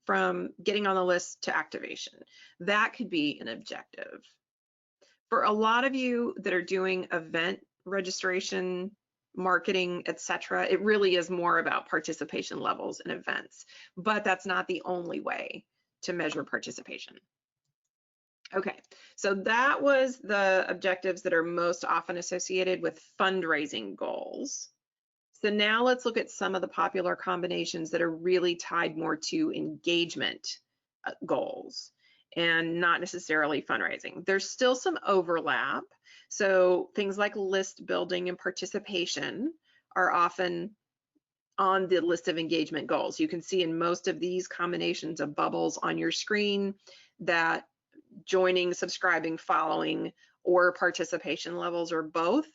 from getting on the list to activation? That could be an objective. For a lot of you that are doing event registration, marketing, etc., it really is more about participation levels in events, but that's not the only way to measure participation. Okay, so that was the objectives that are most often associated with fundraising goals. So now let's look at some of the popular combinations that are really tied more to engagement goals and not necessarily fundraising. There's still some overlap. So things like list building and participation are often on the list of engagement goals. You can see in most of these combinations of bubbles on your screen that joining, subscribing, following, or participation levels, or both,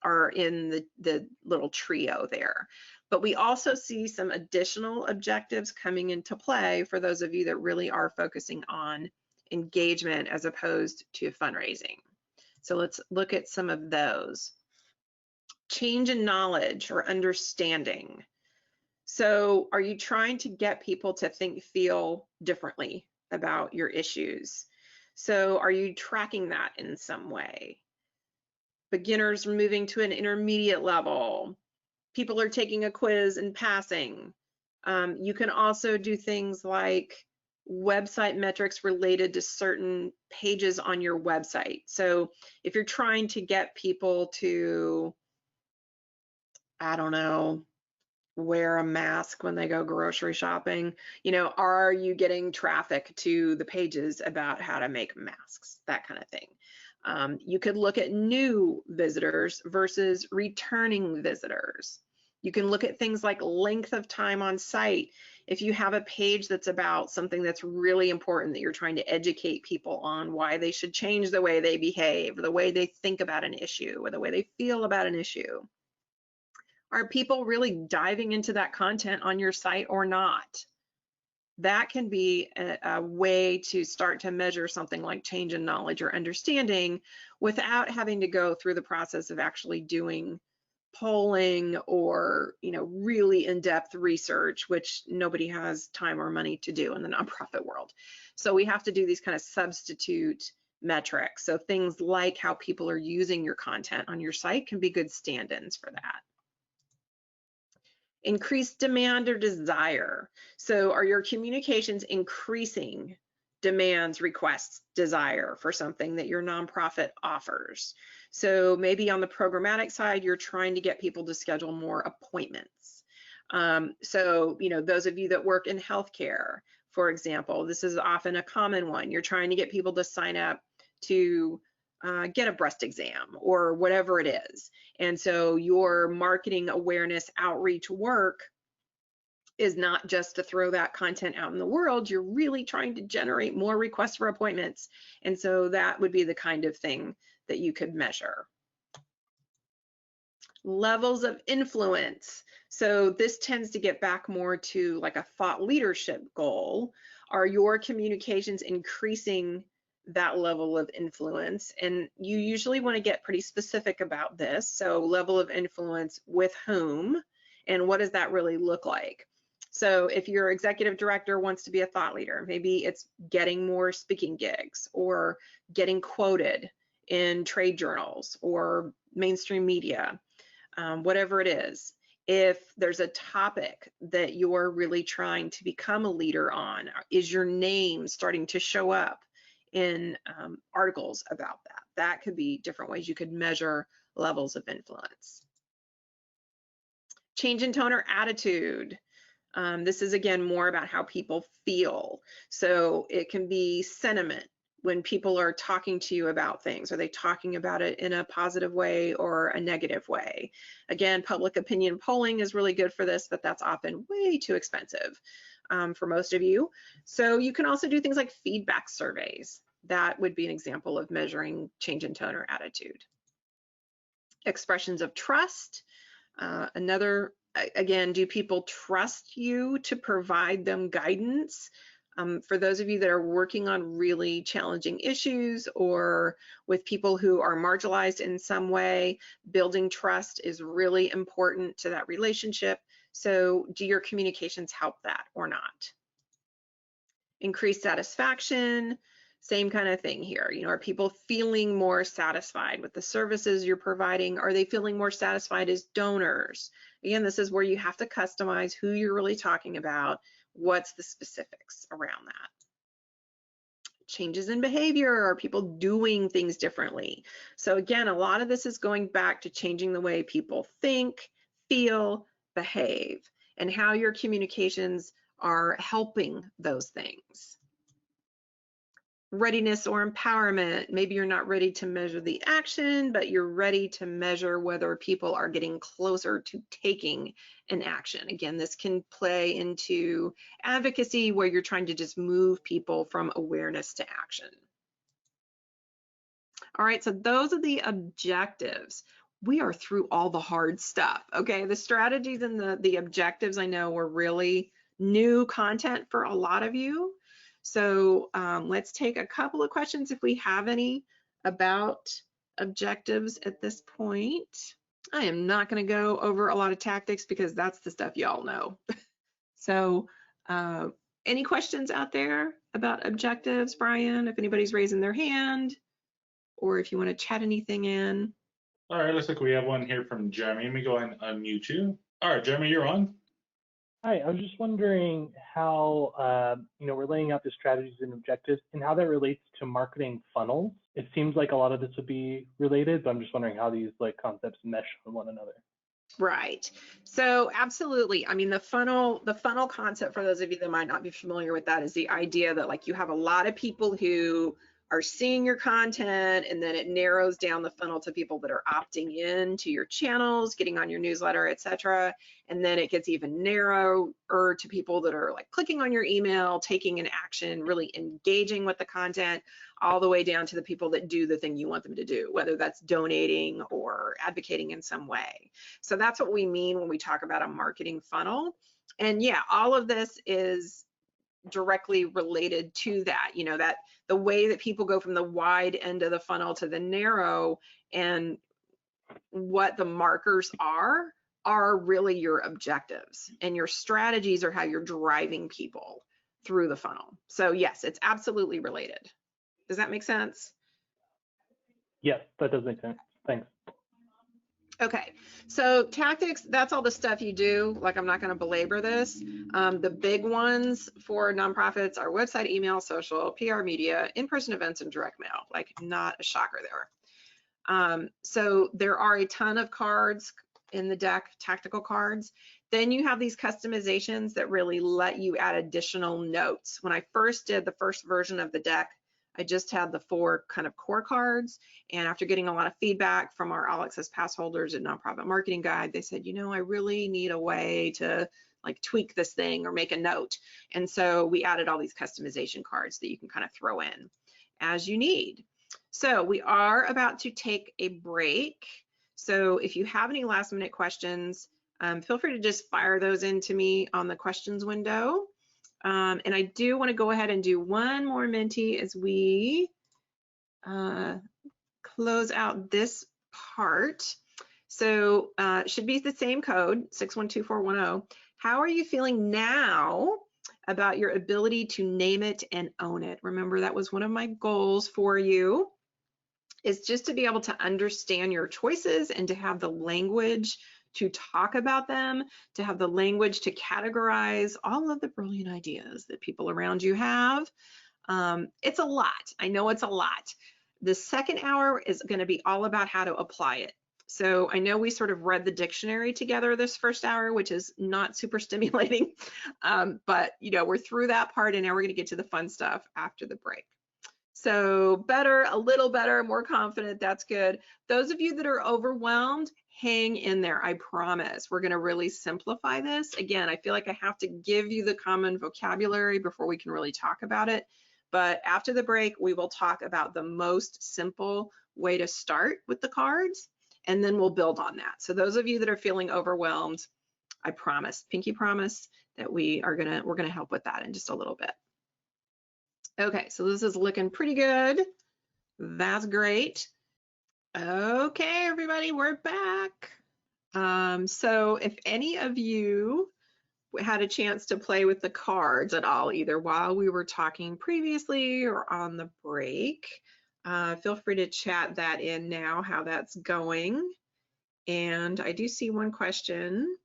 are in the little trio there. But we also see some additional objectives coming into play for those of you that really are focusing on engagement as opposed to fundraising. So let's look at some of those. Change in knowledge or understanding. So are you trying to get people to think, feel differently about your issues? So are you tracking that in some way? Beginners moving to an intermediate level. People are taking a quiz and passing. You can also do things like website metrics related to certain pages on your website. So if you're trying to get people to, I don't know, wear a mask when they go grocery shopping, you know, are you getting traffic to the pages about how to make masks, that kind of thing. You could look at new visitors versus returning visitors. You can look at things like length of time on site. If you have a page that's about something that's really important that you're trying to educate people on why they should change the way they behave, the way they think about an issue, or the way they feel about an issue. Are people really diving into that content on your site or not? That can be a way to start to measure something like change in knowledge or understanding without having to go through the process of actually doing polling or, you know, really in-depth research, which nobody has time or money to do in the nonprofit world. So we have to do these kind of substitute metrics. So things like how people are using your content on your site can be good stand-ins for that. Increased demand or desire. So are your communications increasing demands, requests, desire for something that your nonprofit offers? So maybe on the programmatic side, you're trying to get people to schedule more appointments. So, you know, those of you that work in healthcare, for example, this is often a common one. You're trying to get people to sign up to get a breast exam or whatever it is. And so your marketing awareness outreach work is not just to throw that content out in the world, you're really trying to generate more requests for appointments. And so that would be the kind of thing that you could measure. Levels of influence. So this tends to get back more to like a thought leadership goal. Are your communications increasing that level of influence? And you usually want to get pretty specific about this. So level of influence with whom, and what does that really look like? So if your executive director wants to be a thought leader, maybe it's getting more speaking gigs or getting quoted in trade journals or mainstream media, whatever it is. If there's a topic that you're really trying to become a leader on, is your name starting to show up in articles about that? That could be different ways you could measure levels of influence. Change in tone or attitude. This is again more about how people feel. So it can be sentiment. When people are talking to you about things, are they talking about it in a positive way or a negative way? Again, public opinion polling is really good for this, but that's often way too expensive for most of you. So you can also do things like feedback surveys. That would be an example of measuring change in tone or attitude. Expressions of trust. Again, do people trust you to provide them guidance? For those of you that are working on really challenging issues or with people who are marginalized in some way, building trust is really important to that relationship. So do your communications help that or not? Increased satisfaction, same kind of thing here. You know, are people feeling more satisfied with the services you're providing? Are they feeling more satisfied as donors? Again, this is where you have to customize who you're really talking about. What's the specifics around that? Changes in behavior. Are people doing things differently? So again, a lot of this is going back to changing the way people think, feel, behave, and how your communications are helping those things. Readiness or empowerment. Maybe you're not ready to measure the action, but you're ready to measure whether people are getting closer to taking an action. Again, this can play into advocacy where you're trying to just move people from awareness to action. All right, so those are the objectives. We are through all the hard stuff, okay? The strategies and the objectives I know were really new content for a lot of you. So let's take a couple of questions if we have any about objectives at this point. I am not going to go over a lot of tactics because that's the stuff y'all know. So any questions out there about objectives, Brian, if anybody's raising their hand or if you want to chat anything in? All right, looks like we have one here from Jeremy. Let me go and unmute you. All right, Jeremy, you're on. Hi, I was just wondering how, we're laying out the strategies and objectives and how that relates to marketing funnels. It seems like a lot of this would be related, but I'm just wondering how these concepts mesh on one another. Right. So absolutely. I mean, the funnel concept, for those of you that might not be familiar with that, is the idea that you have a lot of people who are seeing your content, and then it narrows down the funnel to people that are opting in to your channels, getting on your newsletter, etc. And then it gets even narrower to people that are clicking on your email, taking an action, really engaging with the content, all the way down to the people that do the thing you want them to do, whether that's donating or advocating in some way. So that's what we mean when we talk about a marketing funnel. And yeah, all of this is directly related to that, that the way that people go from the wide end of the funnel to the narrow, and what the markers are really your objectives, and your strategies are how you're driving people through the funnel. So yes, it's absolutely related. Does that make sense? Yes, that does make sense. Thanks. Okay, so tactics, that's all the stuff you do. I'm not going to belabor this. The big ones for nonprofits are website, email, social, PR, media, in-person events, and direct mail. Not a shocker there. So there are a ton of cards in the deck, tactical cards. Then you have these customizations that really let you add additional notes. When I first did the first version of the deck, I just had the 4 kind of core cards, and after getting a lot of feedback from our All Access Pass holders at Nonprofit Marketing Guide, they said, I really need a way to tweak this thing or make a note. And so we added all these customization cards that you can kind of throw in as you need. So we are about to take a break. So if you have any last minute questions, feel free to just fire those into me on the questions window. And I do want to go ahead and do one more Menti as we close out this part. So it should be the same code, 612410. How are you feeling now about your ability to name it and own it? Remember, that was one of my goals for you, is just to be able to understand your choices and to have the language to talk about them, to have the language to categorize all of the brilliant ideas that people around you have. It's a lot. I know it's a lot. The second hour is going to be all about how to apply it. So I know we sort of read the dictionary together this first hour, which is not super stimulating, but we're through that part, and now we're going to get to the fun stuff after the break. So better, a little better, more confident, that's good. Those of you that are overwhelmed, hang in there, I promise. We're going to really simplify this. Again, I feel like I have to give you the common vocabulary before we can really talk about it. But after the break, we will talk about the most simple way to start with the cards, and then we'll build on that. So those of you that are feeling overwhelmed, I promise, pinky promise, that we're gonna help with that in just a little bit. Okay, so this is looking pretty good. That's great. Okay, everybody, we're back. So if any of you had a chance to play with the cards at all, either while we were talking previously or on the break, feel free to chat that in now, how that's going. And I do see one question.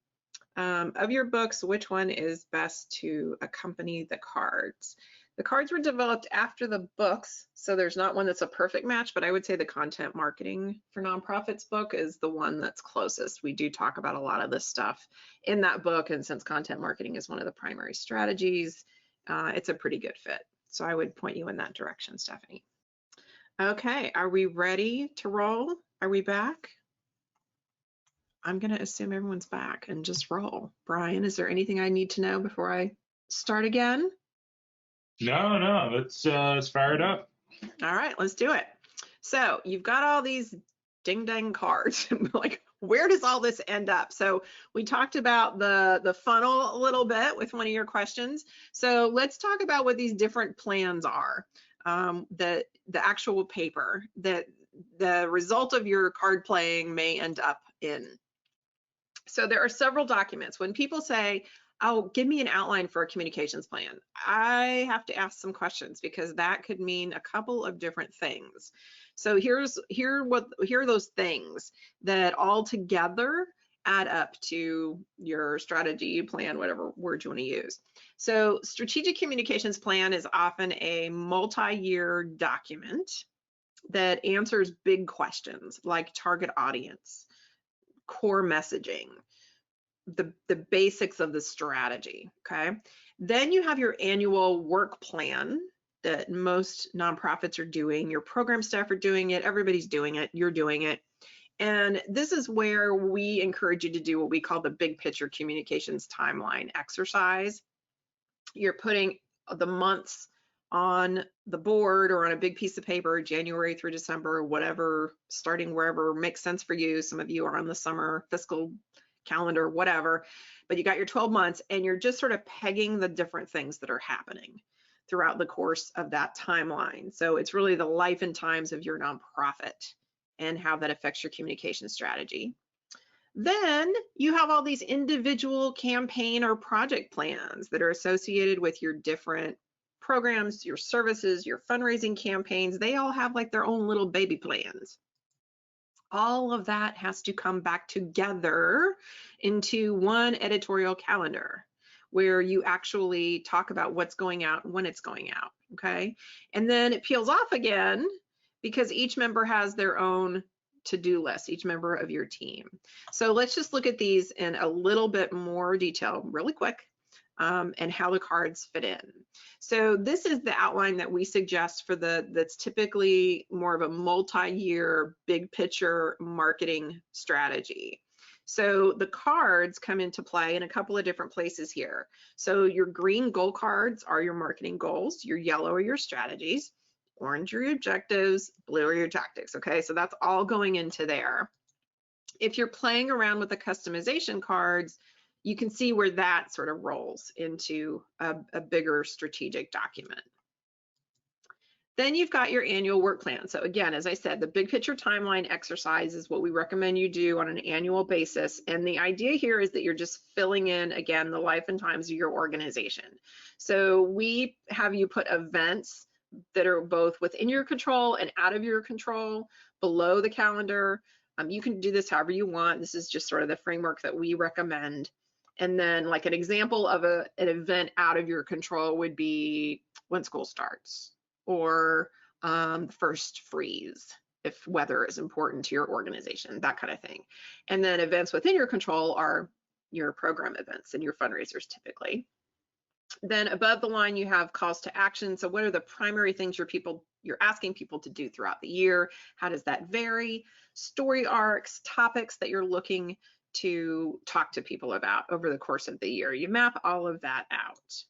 Of your books, which one is best to accompany the cards? The cards were developed after the books, so there's not one that's a perfect match, but I would say the Content Marketing for Nonprofits book is the one that's closest. We do talk about a lot of this stuff in that book, and since content marketing is one of the primary strategies, it's a pretty good fit. So I would point you in that direction, Stephanie. Okay, are we ready to roll? Are we back? I'm going to assume everyone's back and just roll. Brian, is there anything I need to know before I start again? No, let's fire it up. All right, let's do it. So you've got all these ding dang cards. Like, where does all this end up? So we talked about the funnel a little bit with one of your questions. So let's talk about what these different plans are. The actual paper that the result of your card playing may end up in. So there are several documents. When people say, oh, give me an outline for a communications plan, I have to ask some questions because that could mean a couple of different things. So here are those things that all together add up to your strategy plan, whatever word you want to use. So strategic communications plan is often a multi-year document that answers big questions like target audience, core messaging, the basics of the strategy, okay? Then you have your annual work plan that most nonprofits are doing, your program staff are doing it, everybody's doing it, you're doing it. And this is where we encourage you to do what we call the big picture communications timeline exercise. You're putting the months on the board or on a big piece of paper, January through December, whatever, starting wherever makes sense for you. Some of you are on the summer fiscal calendar, whatever, but you got your 12 months and you're just sort of pegging the different things that are happening throughout the course of that timeline. So it's really the life and times of your nonprofit and how that affects your communication strategy. Then you have all these individual campaign or project plans that are associated with your different programs, your services, your fundraising campaigns. They all have like their own little baby plans. All of that has to come back together into one editorial calendar where you actually talk about what's going out, when it's going out, okay? And then it peels off again because each member has their own to-do list, each member of your team. So let's just look at these in a little bit more detail really quick and how the cards fit in. So this is the outline that we suggest for that's typically more of a multi-year big picture marketing strategy. So the cards come into play in a couple of different places here. So your green goal cards are your marketing goals, your yellow are your strategies, orange are your objectives, blue are your tactics, okay? So that's all going into there. If you're playing around with the customization cards, you can see where that sort of rolls into a bigger strategic document. Then you've got your annual work plan. So again, as I said, the big picture timeline exercise is what we recommend you do on an annual basis. And the idea here is that you're just filling in, again, the life and times of your organization. So we have you put events that are both within your control and out of your control below the calendar. You can do this however you want. This is just sort of the framework that we recommend. And then like an example of an event out of your control would be when school starts, or first freeze, if weather is important to your organization, that kind of thing. And then events within your control are your program events and your fundraisers typically. Then above the line, you have calls to action. So what are the primary things you're asking people to do throughout the year? How does that vary? Story arcs, topics that you're looking to talk to people about over the course of the year. You map all of that out.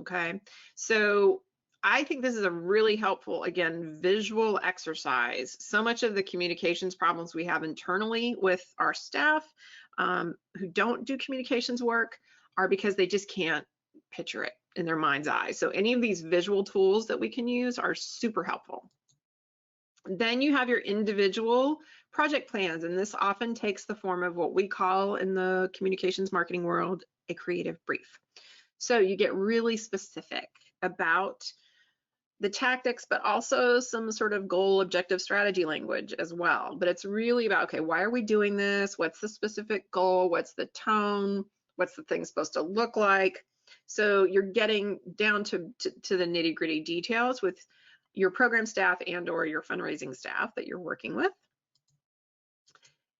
Okay, so I think this is a really helpful, again, visual exercise. So much of the communications problems we have internally with our staff who don't do communications work are because they just can't picture it in their mind's eye. So any of these visual tools that we can use are super helpful. Then you have your individual project plans, and this often takes the form of what we call in the communications marketing world a creative brief. So you get really specific about the tactics, but also some sort of goal, objective, strategy language as well. But it's really about, okay, why are we doing this? What's the specific goal? What's the tone? What's the thing supposed to look like? So you're getting down to the nitty-gritty details with your program staff and or your fundraising staff that you're working with.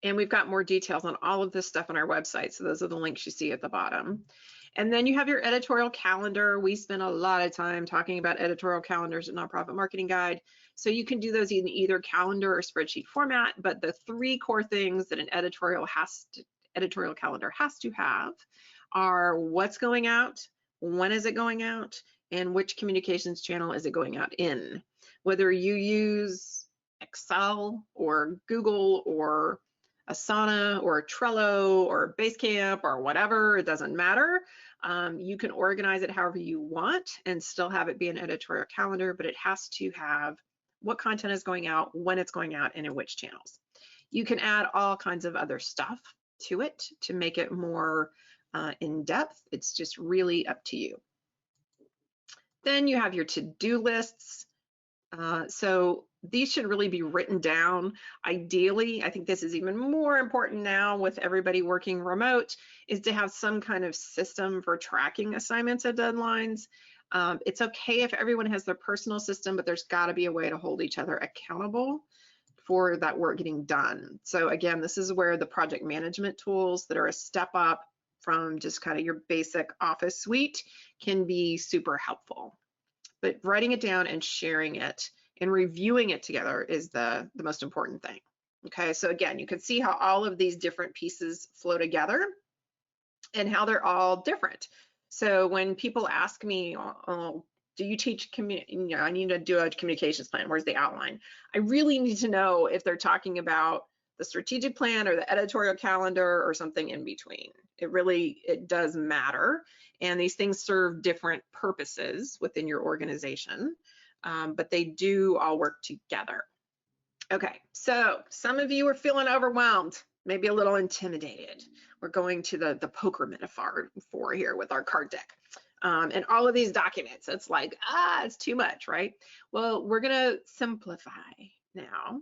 And we've got more details on all of this stuff on our website. So those are the links you see at the bottom. And then you have your editorial calendar. We spend a lot of time talking about editorial calendars in Nonprofit Marketing Guide. So you can do those in either calendar or spreadsheet format, but the three core things that an editorial calendar has to have are what's going out, when is it going out, and which communications channel is it going out in. Whether you use Excel or Google or Asana or Trello or Basecamp or whatever, it doesn't matter. You can organize it however you want and still have it be an editorial calendar, but it has to have what content is going out, when it's going out, and in which channels. You can add all kinds of other stuff to it to make it more in depth. It's just really up to you. Then you have your to-do lists. So these should really be written down. Ideally, I think this is even more important now with everybody working remote, is to have some kind of system for tracking assignments and deadlines. It's okay if everyone has their personal system, but there's got to be a way to hold each other accountable for that work getting done. So again, this is where the project management tools that are a step up from just kind of your basic office suite can be super helpful. But writing it down and sharing it and reviewing it together is the most important thing. Okay, so again, you can see how all of these different pieces flow together and how they're all different. So when people ask me, oh, do you teach I need to do a communications plan, where's the outline? I really need to know if they're talking about the strategic plan or the editorial calendar or something in between. It does matter. And these things serve different purposes within your organization, but they do all work together. Okay, so some of you are feeling overwhelmed, maybe a little intimidated. We're going to the poker metaphor here with our card deck. And all of these documents, it's like, it's too much, right? Well, we're gonna simplify now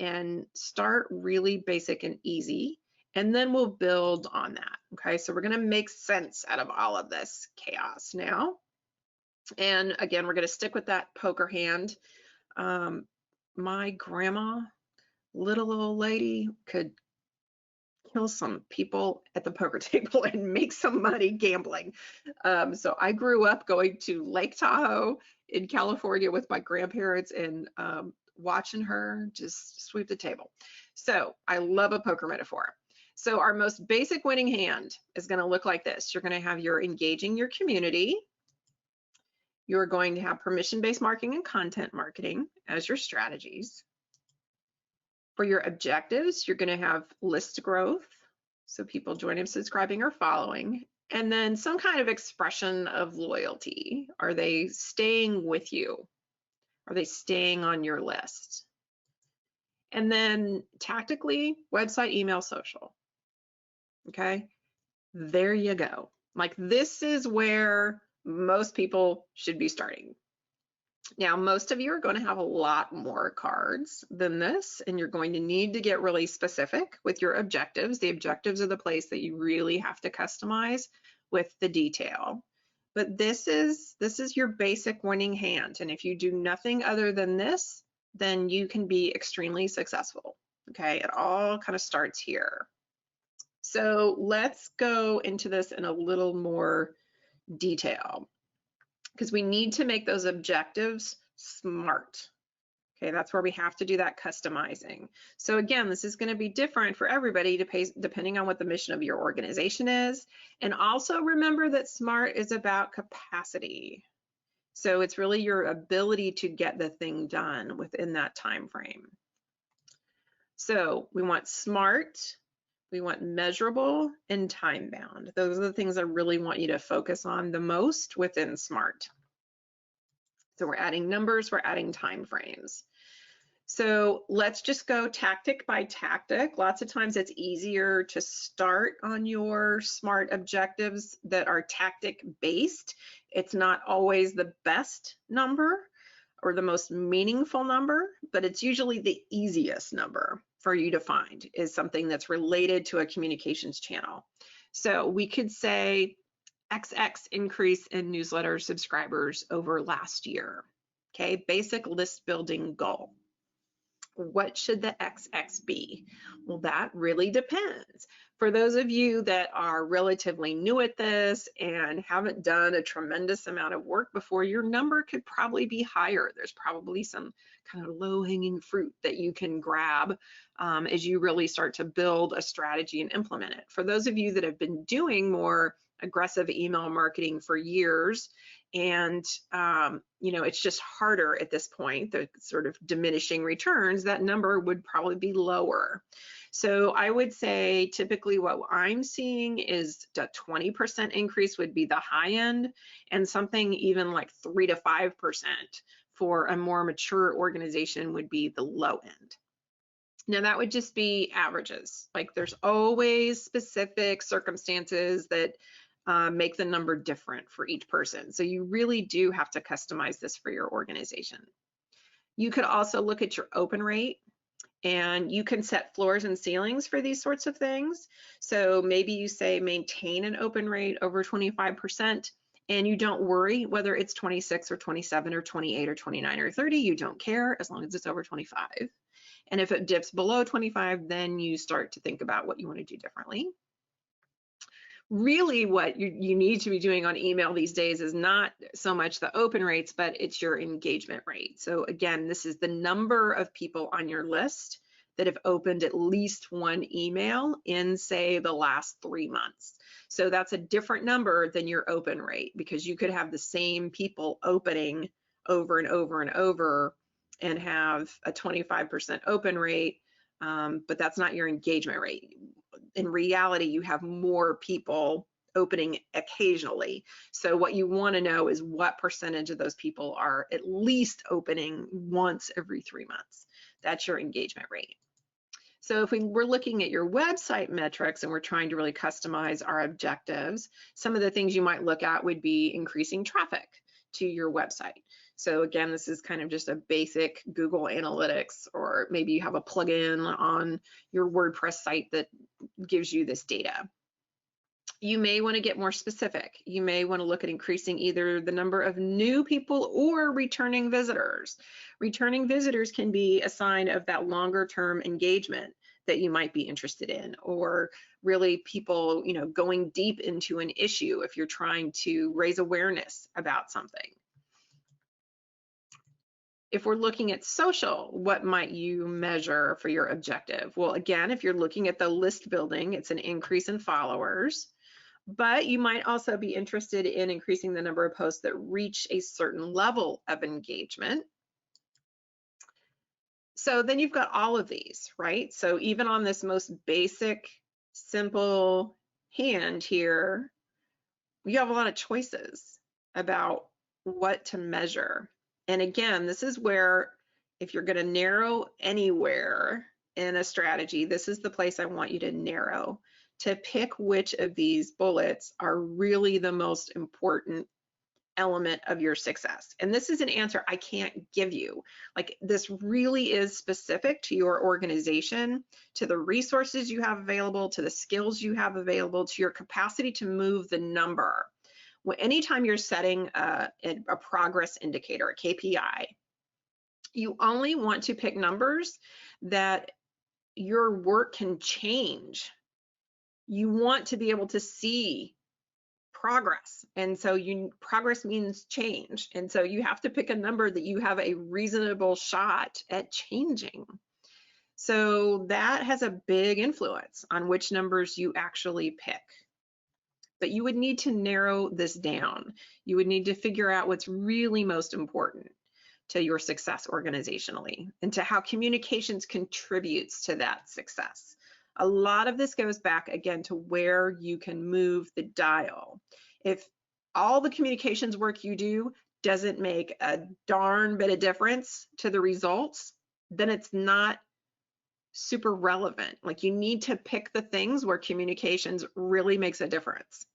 and start really basic and easy, and then we'll build on that, okay? So we're gonna make sense out of all of this chaos now. And again, we're gonna stick with that poker hand. My grandma, little old lady, could kill some people at the poker table and make some money gambling. So I grew up going to Lake Tahoe in California with my grandparents and watching her just sweep the table. So I love a poker metaphor. So our most basic winning hand is going to look like this. You're going to have your engaging your community. You're going to have permission-based marketing and content marketing as your strategies. For your objectives, you're going to have list growth, so people joining, subscribing, or following, and then some kind of expression of loyalty. Are they staying with you? Are they staying on your list? And then tactically, website, email, social. Okay, there you go. Like, this is where most people should be starting. Now, most of you are going to have a lot more cards than this, and you're going to need to get really specific with your objectives. The objectives are the place that you really have to customize with the detail. But this is your basic winning hand. And if you do nothing other than this, then you can be extremely successful. Okay, it all kind of starts here. So let's go into this in a little more detail, because we need to make those objectives smart. Okay, that's where we have to do that customizing. So again, this is going to be different for everybody depending on what the mission of your organization is. And also remember that SMART is about capacity. So it's really your ability to get the thing done within that time frame. So we want SMART, we want measurable, and time bound. Those are the things I really want you to focus on the most within SMART. So we're adding numbers, we're adding time frames. So let's just go tactic by tactic. Lots of times it's easier to start on your SMART objectives that are tactic based. It's not always the best number or the most meaningful number, but it's usually the easiest number for you to find, is something that's related to a communications channel. So we could say XX increase in newsletter subscribers over last year. Okay, basic list building goal. What should the XX be? Well, that really depends. For those of you that are relatively new at this and haven't done a tremendous amount of work before, your number could probably be higher. There's probably some kind of low-hanging fruit that you can grab as you really start to build a strategy and implement it. For those of you that have been doing more aggressive email marketing for years, and you know, it's just harder at this point, the sort of diminishing returns, that number would probably be lower. So I would say typically what I'm seeing is a 20% increase would be the high end, and something even like 3 to 5% for a more mature organization would be the low end. Now that would just be averages. Like there's always specific circumstances that make the number different for each person. So you really do have to customize this for your organization. You could also look at your open rate, and you can set floors and ceilings for these sorts of things. So maybe you say maintain an open rate over 25%, and you don't worry whether it's 26 or 27 or 28 or 29 or 30, you don't care as long as it's over 25. And if it dips below 25, then you start to think about what you want to do differently. Really what you need to be doing on email these days is not so much the open rates, but it's your engagement rate. So again, this is the number of people on your list that have opened at least one email in, say, the last 3 months. So that's a different number than your open rate, because you could have the same people opening over and over and over and have a 25% open rate, but that's not your engagement rate. In reality, you have more people opening occasionally. So what you want to know is what percentage of those people are at least opening once every 3 months. That's your engagement rate. So if we're looking at your website metrics and we're trying to really customize our objectives, some of the things you might look at would be increasing traffic to your website. So again, this is kind of just a basic Google Analytics, or maybe you have a plugin on your WordPress site that gives you this data. You may want to get more specific. You may want to look at increasing either the number of new people or returning visitors. Returning visitors can be a sign of that longer term engagement that you might be interested in, or really people, you know, going deep into an issue if you're trying to raise awareness about something. If we're looking at social, what might you measure for your objective? Well, again, if you're looking at the list building, it's an increase in followers, but you might also be interested in increasing the number of posts that reach a certain level of engagement. So then you've got all of these, right? So even on this most basic, simple hand here, you have a lot of choices about what to measure. And again, this is where, if you're going to narrow anywhere in a strategy, this is the place I want you to narrow, to pick which of these bullets are really the most important element of your success? And this is an answer I can't give you. Like, this really is specific to your organization, to the resources you have available, to the skills you have available, to your capacity to move the number. Well, anytime you're setting a progress indicator, a KPI, you only want to pick numbers that your work can change. You want to be able to see progress. And so progress means change. And so you have to pick a number that you have a reasonable shot at changing. So that has a big influence on which numbers you actually pick. But you would need to narrow this down. You would need to figure out what's really most important to your success organizationally and to how communications contributes to that success. A lot of this goes back again to where you can move the dial. If all the communications work you do doesn't make a darn bit of difference to the results, then it's not super relevant. Like, you need to pick the things where communications really makes a difference.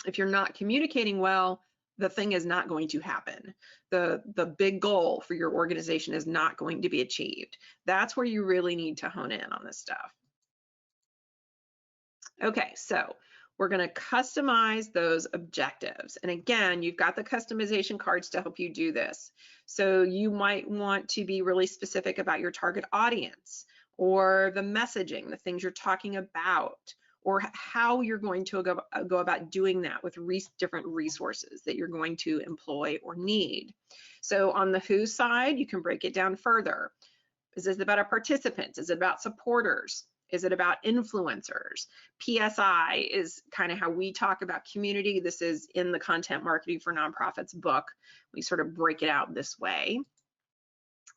If you're not communicating well, the thing is not going to happen. The big goal for your organization is not going to be achieved. That's where you really need to hone in on this stuff. Okay, so we're going to customize those objectives. And again, you've got the customization cards to help you do this. So you might want to be really specific about your target audience, or the messaging, the things you're talking about, or how you're going to go about doing that with different resources that you're going to employ or need. So on the who side, you can break it down further. Is this about our participants? Is it about supporters? Is it about influencers? PSI is kind of how we talk about community. This is in the Content Marketing for Nonprofits book. We sort of break it out this way.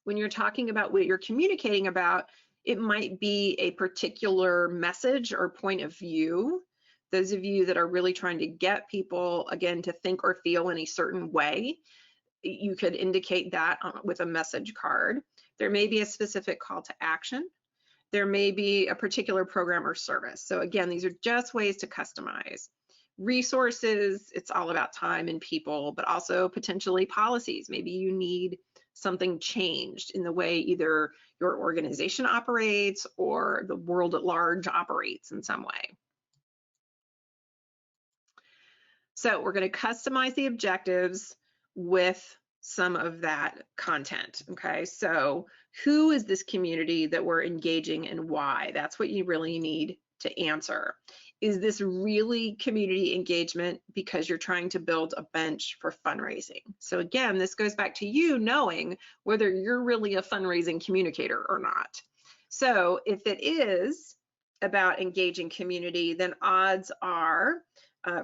When you're talking about what you're communicating about, it might be a particular message or point of view. Those of you that are really trying to get people, again, to think or feel in a certain way, you could indicate that with a message card. There may be a specific call to action. There may be a particular program or service. So again, these are just ways to customize. Resources, it's all about time and people, but also potentially policies. Maybe you need something changed in the way either your organization operates or the world at large operates in some way. So we're going to customize the objectives with some of that content. Okay, so who is this community that we're engaging and why? That's what you really need to answer. Is this really community engagement because you're trying to build a bench for fundraising? So again, this goes back to you knowing whether you're really a fundraising communicator or not. So if it is about engaging community, then odds are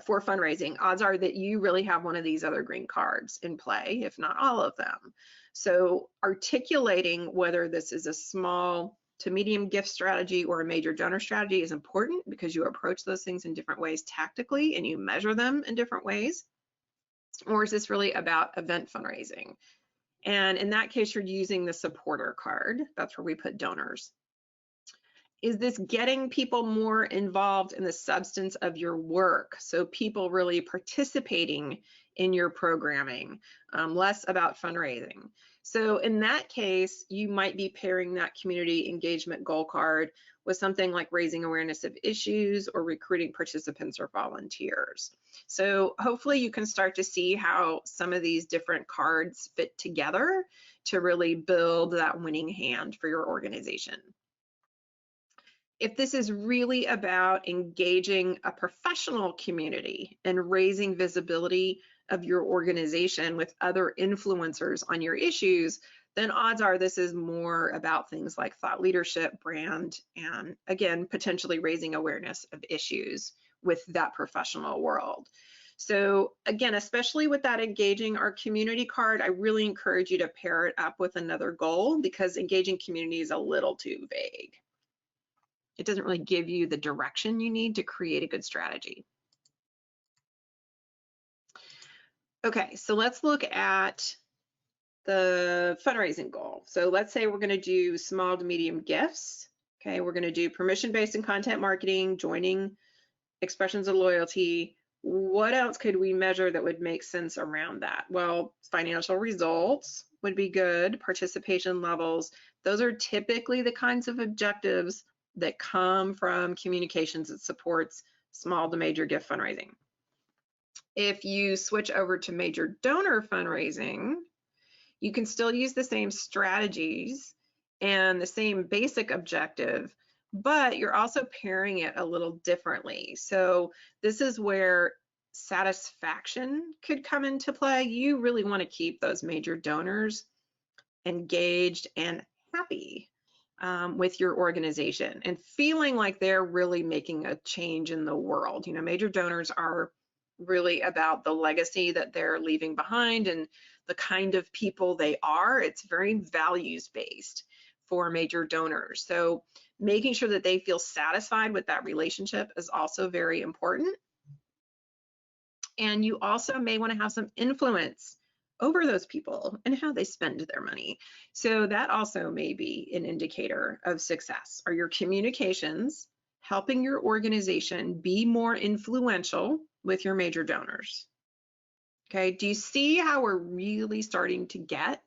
for fundraising, odds are that you really have one of these other green cards in play, if not all of them. So articulating whether this is a small to medium gift strategy or a major donor strategy is important because you approach those things in different ways tactically and you measure them in different ways. Or is this really about event fundraising? And in that case, you're using the supporter card. That's where we put donors. Is this getting people more involved in the substance of your work? So people really participating in your programming, less about fundraising. So in that case, you might be pairing that community engagement goal card with something like raising awareness of issues or recruiting participants or volunteers. So hopefully you can start to see how some of these different cards fit together to really build that winning hand for your organization. If this is really about engaging a professional community and raising visibility of your organization with other influencers on your issues, then odds are this is more about things like thought leadership, brand, and again, potentially raising awareness of issues with that professional world. So again, especially with that engaging our community card, I really encourage you to pair it up with another goal because engaging community is a little too vague. It doesn't really give you the direction you need to create a good strategy. Okay, so let's look at the fundraising goal. So let's say we're going to do small to medium gifts. Okay, we're going to do permission-based and content marketing, joining expressions of loyalty, What else could we measure that would make sense around that? Well, financial results would be good, participation levels. Those are typically the kinds of objectives that come from communications that supports small to major gift fundraising. If you switch over to major donor fundraising, you can still use the same strategies and the same basic objective, but you're also pairing it a little differently. So this is where satisfaction could come into play. You really want to keep those major donors engaged and happy with your organization and feeling like they're really making a change in the world. You know, major donors are really about the legacy that they're leaving behind and the kind of people they are. It's very values-based for major donors. So making sure that they feel satisfied with that relationship is also very important. And you also may want to have some influence over those people and how they spend their money. So that also may be an indicator of success. Are your communications helping your organization be more influential with your major donors? Okay, do you see how we're really starting to get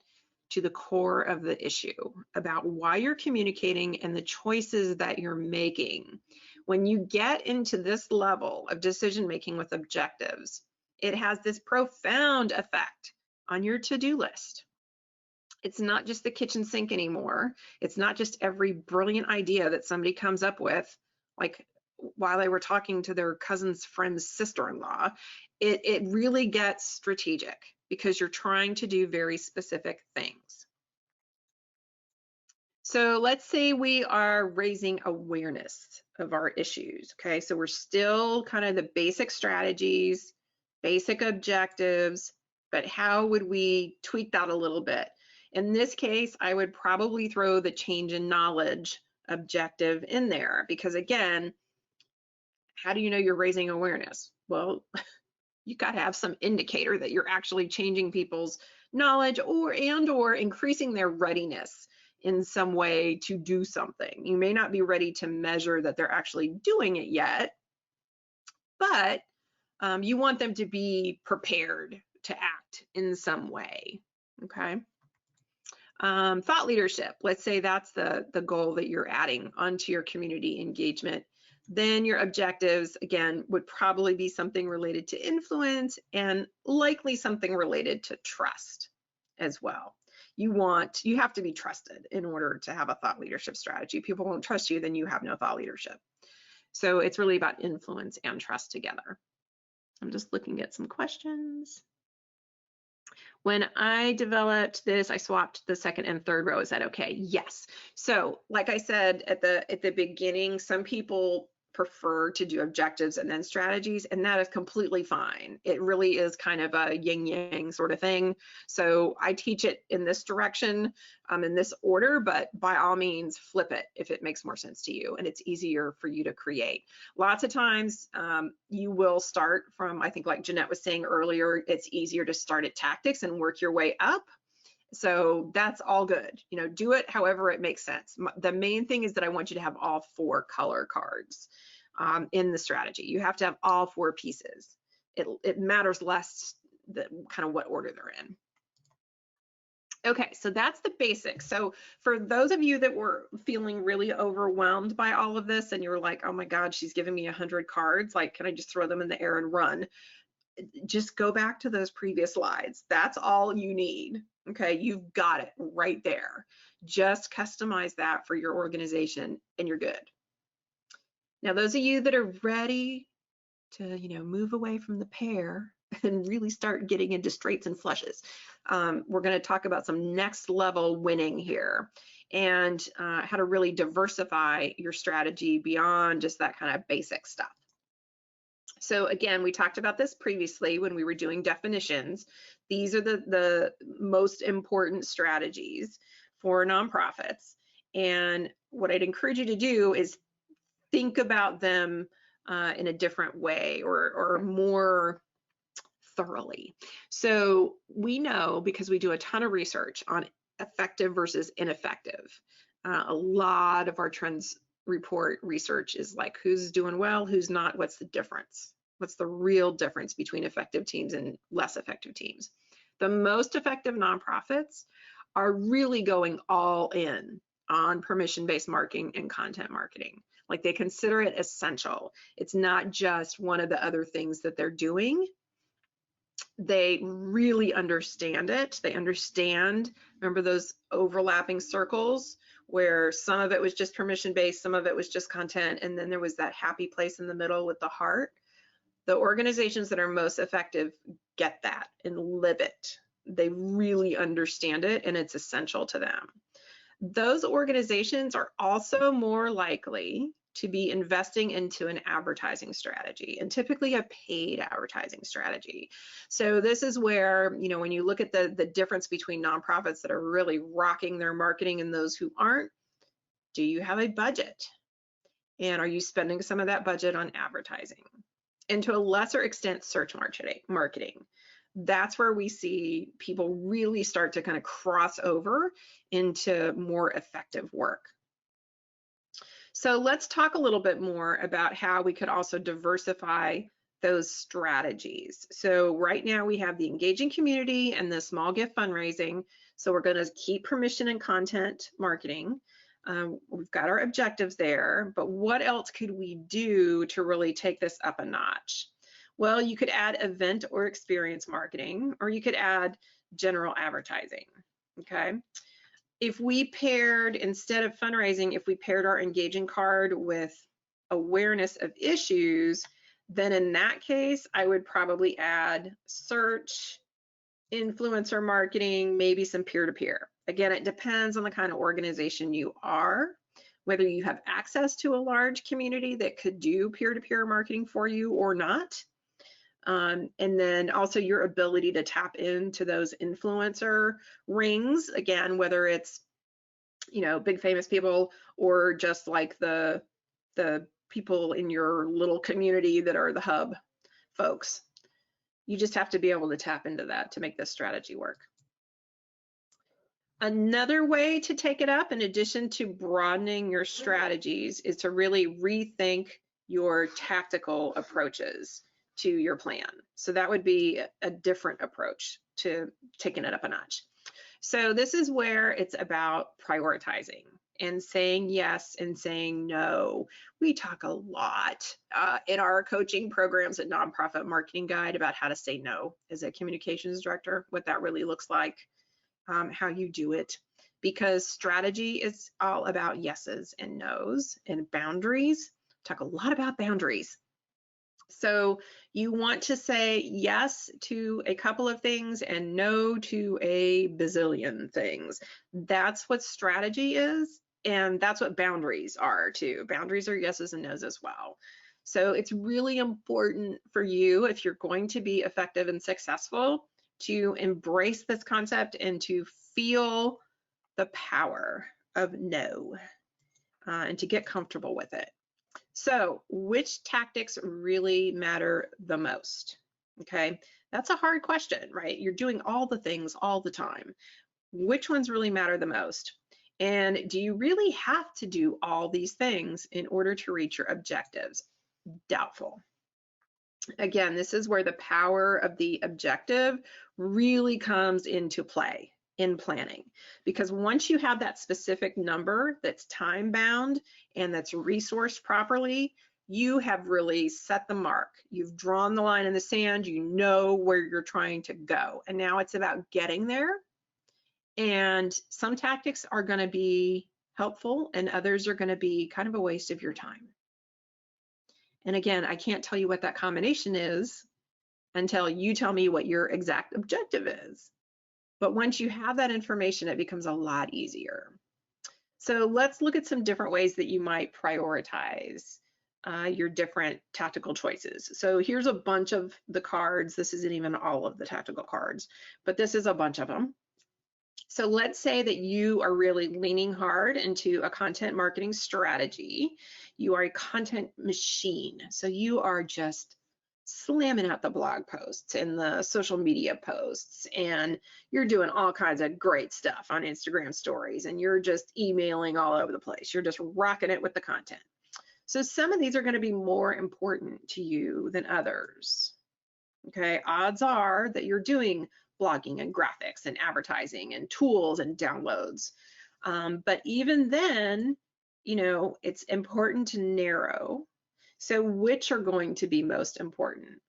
to the core of the issue about why you're communicating and the choices that you're making? When you get into this level of decision making with objectives, it has this profound effect on your to-do list. It's not just the kitchen sink anymore. It's not just every brilliant idea that somebody comes up with, like while they were talking to their cousin's friend's sister-in-law. It really gets strategic because you're trying to do very specific things. So let's say we are raising awareness of our issues, okay? So we're still kind of the basic strategies, basic objectives, but how would we tweak that a little bit? In this case, I would probably throw the change in knowledge objective in there because, again, how do you know you're raising awareness? Well, you got to have some indicator that you're actually changing people's knowledge or increasing their readiness in some way to do something. You may not be ready to measure that they're actually doing it yet, but you want them to be prepared to act in some way, okay? Thought leadership, let's say that's the goal that you're adding onto your community engagement. Then your objectives, again, would probably be something related to influence and likely something related to trust as well. You have to be trusted in order to have a thought leadership strategy. People won't trust you, then you have no thought leadership. So it's really about influence and trust together. I'm just looking at some questions. When I developed this, I swapped the second and third row. Is that okay? Yes. So like I said at the beginning, some people prefer to do objectives and then strategies, and that is completely fine. It really is kind of a yin yang sort of thing. So I teach it in this direction, in this order, but by all means flip it if it makes more sense to you and it's easier for you to create. Lots of times you will start from, I think like Jeanette was saying earlier, it's easier to start at tactics and work your way up. So that's all good. You know, do it however it makes sense. The main thing is that I want you to have all 4 color cards in the strategy. You have to have all 4 pieces. It matters less kind of what order they're in. Okay, so that's the basics. So for those of you that were feeling really overwhelmed by all of this and you were like, oh my God, she's giving me 100 cards, like, can I just throw them in the air and run? Just go back to those previous slides. That's all you need. Okay, you've got it right there. Just customize that for your organization and you're good. Now, those of you that are ready to, you know, move away from the pair and really start getting into straights and flushes, we're going to talk about some next level winning here and how to really diversify your strategy beyond just that kind of basic stuff. So again, we talked about this previously when we were doing definitions. These are the most important strategies for nonprofits. And what I'd encourage you to do is think about them in a different way or more thoroughly. So we know, because we do a ton of research on effective versus ineffective, a lot of our trends report research is like, who's doing well, who's not, what's the difference? What's the real difference between effective teams and less effective teams? The most effective nonprofits are really going all in on permission-based marketing and content marketing. Like, they consider it essential. It's not just one of the other things that they're doing. They really understand it. They understand, remember those overlapping circles where some of it was just permission-based, some of it was just content, and then there was that happy place in the middle with the heart. The organizations that are most effective get that and live it. They really understand it, and it's essential to them. Those organizations are also more likely to be investing into an advertising strategy, and typically a paid advertising strategy. So this is where, you know, when you look at the difference between nonprofits that are really rocking their marketing and those who aren't, do you have a budget? And are you spending some of that budget on advertising? And to a lesser extent, search marketing. That's where we see people really start to kind of cross over into more effective work. So let's talk a little bit more about how we could also diversify those strategies. So right now we have the engaging community and the small gift fundraising. So we're going to keep permission and content marketing. We've got our objectives there, but what else could we do to really take this up a notch? Well, you could add event or experience marketing, or you could add general advertising, okay? If we paired, instead of fundraising, if we paired our engaging card with awareness of issues, then in that case, I would probably add search, influencer marketing, maybe some peer-to-peer. Again, it depends on the kind of organization you are, whether you have access to a large community that could do peer-to-peer marketing for you or not. And then also your ability to tap into those influencer rings, again, whether it's, you know, big famous people or just like the people in your little community that are the hub folks. You just have to be able to tap into that to make this strategy work. Another way to take it up, in addition to broadening your strategies, is to really rethink your tactical approaches to your plan. So that would be a different approach to taking it up a notch. So this is where it's about prioritizing and saying yes and saying no. We talk a lot in our coaching programs at Nonprofit Marketing Guide about how to say no as a communications director, what that really looks like, how you do it, because strategy is all about yeses and nos and boundaries. Talk a lot about boundaries. So you want to say yes to a couple of things and no to a bazillion things. That's what strategy is, and that's what boundaries are too. Boundaries are yeses and nos as well. So it's really important for you, if you're going to be effective and successful, to embrace this concept and to feel the power of no, and to get comfortable with it. So which tactics really matter the most? Okay, that's a hard question, right? You're doing all the things all the time. Which ones really matter the most? And do you really have to do all these things in order to reach your objectives? Doubtful. Again, this is where the power of the objective really comes into play in planning, because once you have that specific number that's time bound and that's resourced properly, you have really set the mark. You've drawn the line in the sand, you know where you're trying to go, and now it's about getting there. And some tactics are going to be helpful and others are going to be kind of a waste of your time. And again, I can't tell you what that combination is until you tell me what your exact objective is. But once you have that information, it becomes a lot easier. So let's look at some different ways that you might prioritize your different tactical choices. So here's a bunch of the cards. This isn't even all of the tactical cards, but this is a bunch of them. So let's say that you are really leaning hard into a content marketing strategy. You are a content machine. So you are just slamming out the blog posts and the social media posts, and you're doing all kinds of great stuff on Instagram stories, and you're just emailing all over the place. You're just rocking it with the content. So some of these are going to be more important to you than others. Okay, odds are that you're doing blogging and graphics and advertising and tools and downloads. But even then, you know, it's important to narrow. So which are going to be most important?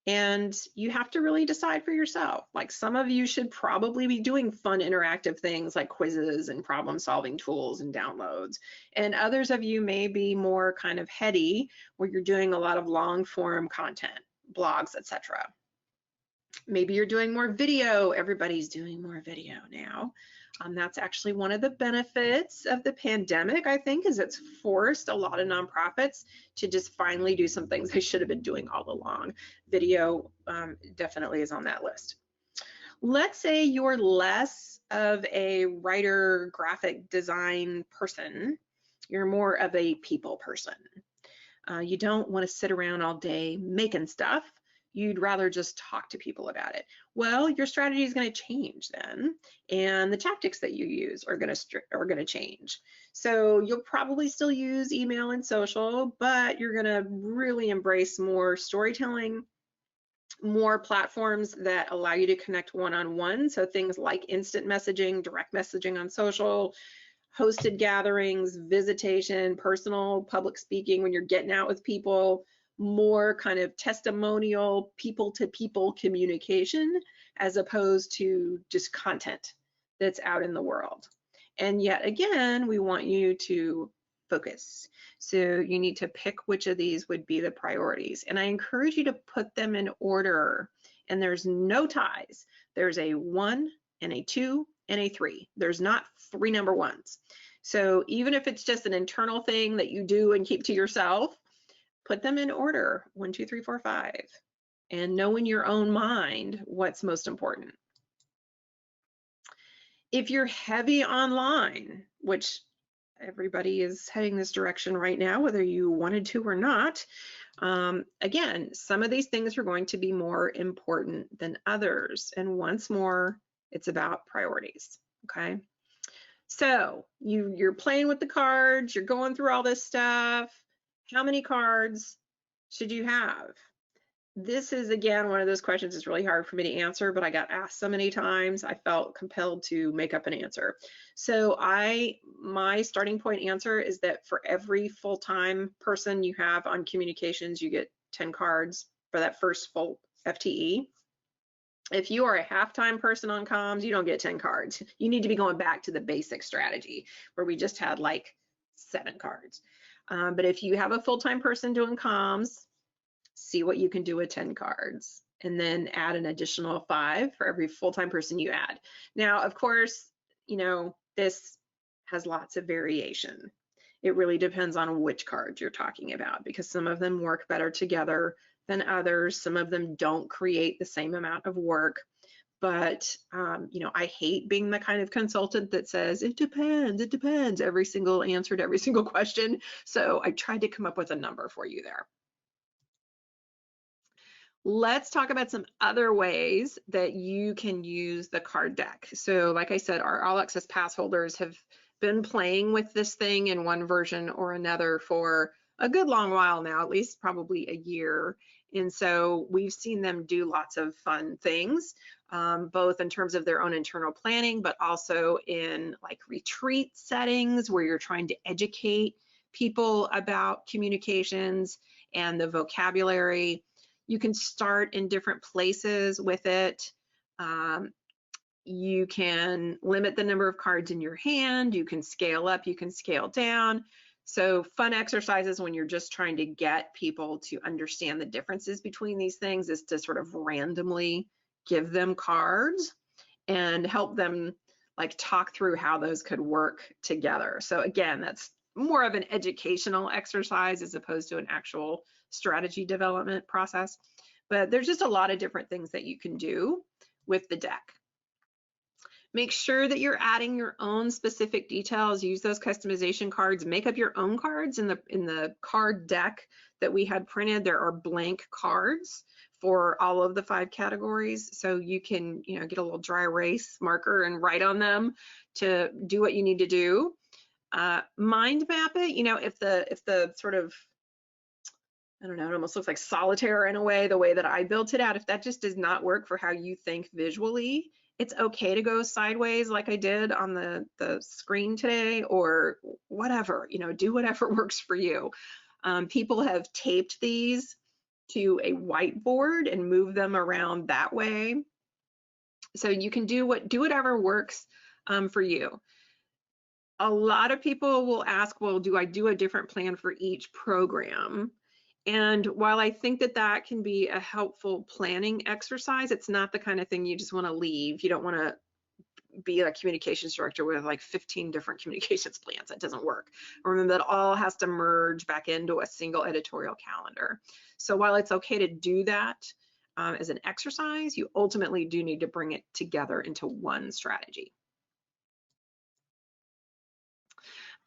And you have to really decide for yourself. Like some of you should probably be doing fun interactive things like quizzes and problem solving tools and downloads. And others of you may be more kind of heady where you're doing a lot of long form content, blogs, etc. Maybe you're doing more video. Everybody's doing more video now. That's actually one of the benefits of the pandemic, I think, is it's forced a lot of nonprofits to just finally do some things they should have been doing all along. Video definitely is on that list. Let's say you're less of a writer, graphic design person. You're more of a people person. You don't want to sit around all day making stuff. You'd rather just talk to people about it. Well, your strategy is going to change then, and the tactics that you use are going to change. So you'll probably still use email and social, but you're going to really embrace more storytelling, more platforms that allow you to connect one-on-one. So things like instant messaging, direct messaging on social, hosted gatherings, visitation, personal public speaking when you're getting out with people, more kind of testimonial people-to-people communication as opposed to just content that's out in the world. And yet again, we want you to focus. So you need to pick which of these would be the priorities. And I encourage you to put them in order. And there's no ties. There's a 1 and a 2 and a 3. There's not 3 number ones. So even if it's just an internal thing that you do and keep to yourself, put them in order, 1, 2, 3, 4, 5, and know in your own mind what's most important. If you're heavy online, which everybody is heading this direction right now, whether you wanted to or not, again, some of these things are going to be more important than others. And once more, it's about priorities, okay? So you're playing with the cards, you're going through all this stuff. How many cards should you have? This is, again, one of those questions that's really hard for me to answer, but I got asked so many times, I felt compelled to make up an answer. So my starting point answer is that for every full-time person you have on communications, you get 10 cards for that first full FTE. If you are a half-time person on comms, you don't get 10 cards. You need to be going back to the basic strategy where we just had like 7 cards. But if you have a full-time person doing comms, see what you can do with 10 cards and then add an additional 5 for every full-time person you add. Now, of course, you know, this has lots of variation. It really depends on which cards you're talking about because some of them work better together than others. Some of them don't create the same amount of work. But, you know, I hate being the kind of consultant that says, it depends, every single answer to every single question. So I tried to come up with a number for you there. Let's talk about some other ways that you can use the card deck. So like I said, our All Access Pass holders have been playing with this thing in one version or another for a good long while now, at least probably a year. And so we've seen them do lots of fun things, both in terms of their own internal planning, but also in like retreat settings where you're trying to educate people about communications and the vocabulary. You can start in different places with it. You can limit the number of cards in your hand. You can scale up, you can scale down. So fun exercises when you're just trying to get people to understand the differences between these things is to sort of randomly give them cards and help them like talk through how those could work together. So again, that's more of an educational exercise as opposed to an actual strategy development process. But there's just a lot of different things that you can do with the deck. Make sure that you're adding your own specific details. Use those customization cards. Make up your own cards. In the card deck that we had printed, there are blank cards for all of the 5 categories. So you can, you know, get a little dry erase marker and write on them to do what you need to do. mind map it. You know, if the sort of, I don't know, it almost looks like solitaire in a way, the way that I built it out, if that just does not work for how you think visually, it's okay to go sideways like I did on the screen today, or whatever, you know, do whatever works for you. People have taped these to a whiteboard and move them around that way. So you can do whatever works for you. A lot of people will ask, well, do I do a different plan for each program? And while I think that that can be a helpful planning exercise, it's not the kind of thing you just want to leave. You don't want to be a communications director with like 15 different communications plans. That doesn't work. Remember that all has to merge back into a single editorial calendar. So while it's okay to do that as an exercise, you ultimately do need to bring it together into one strategy.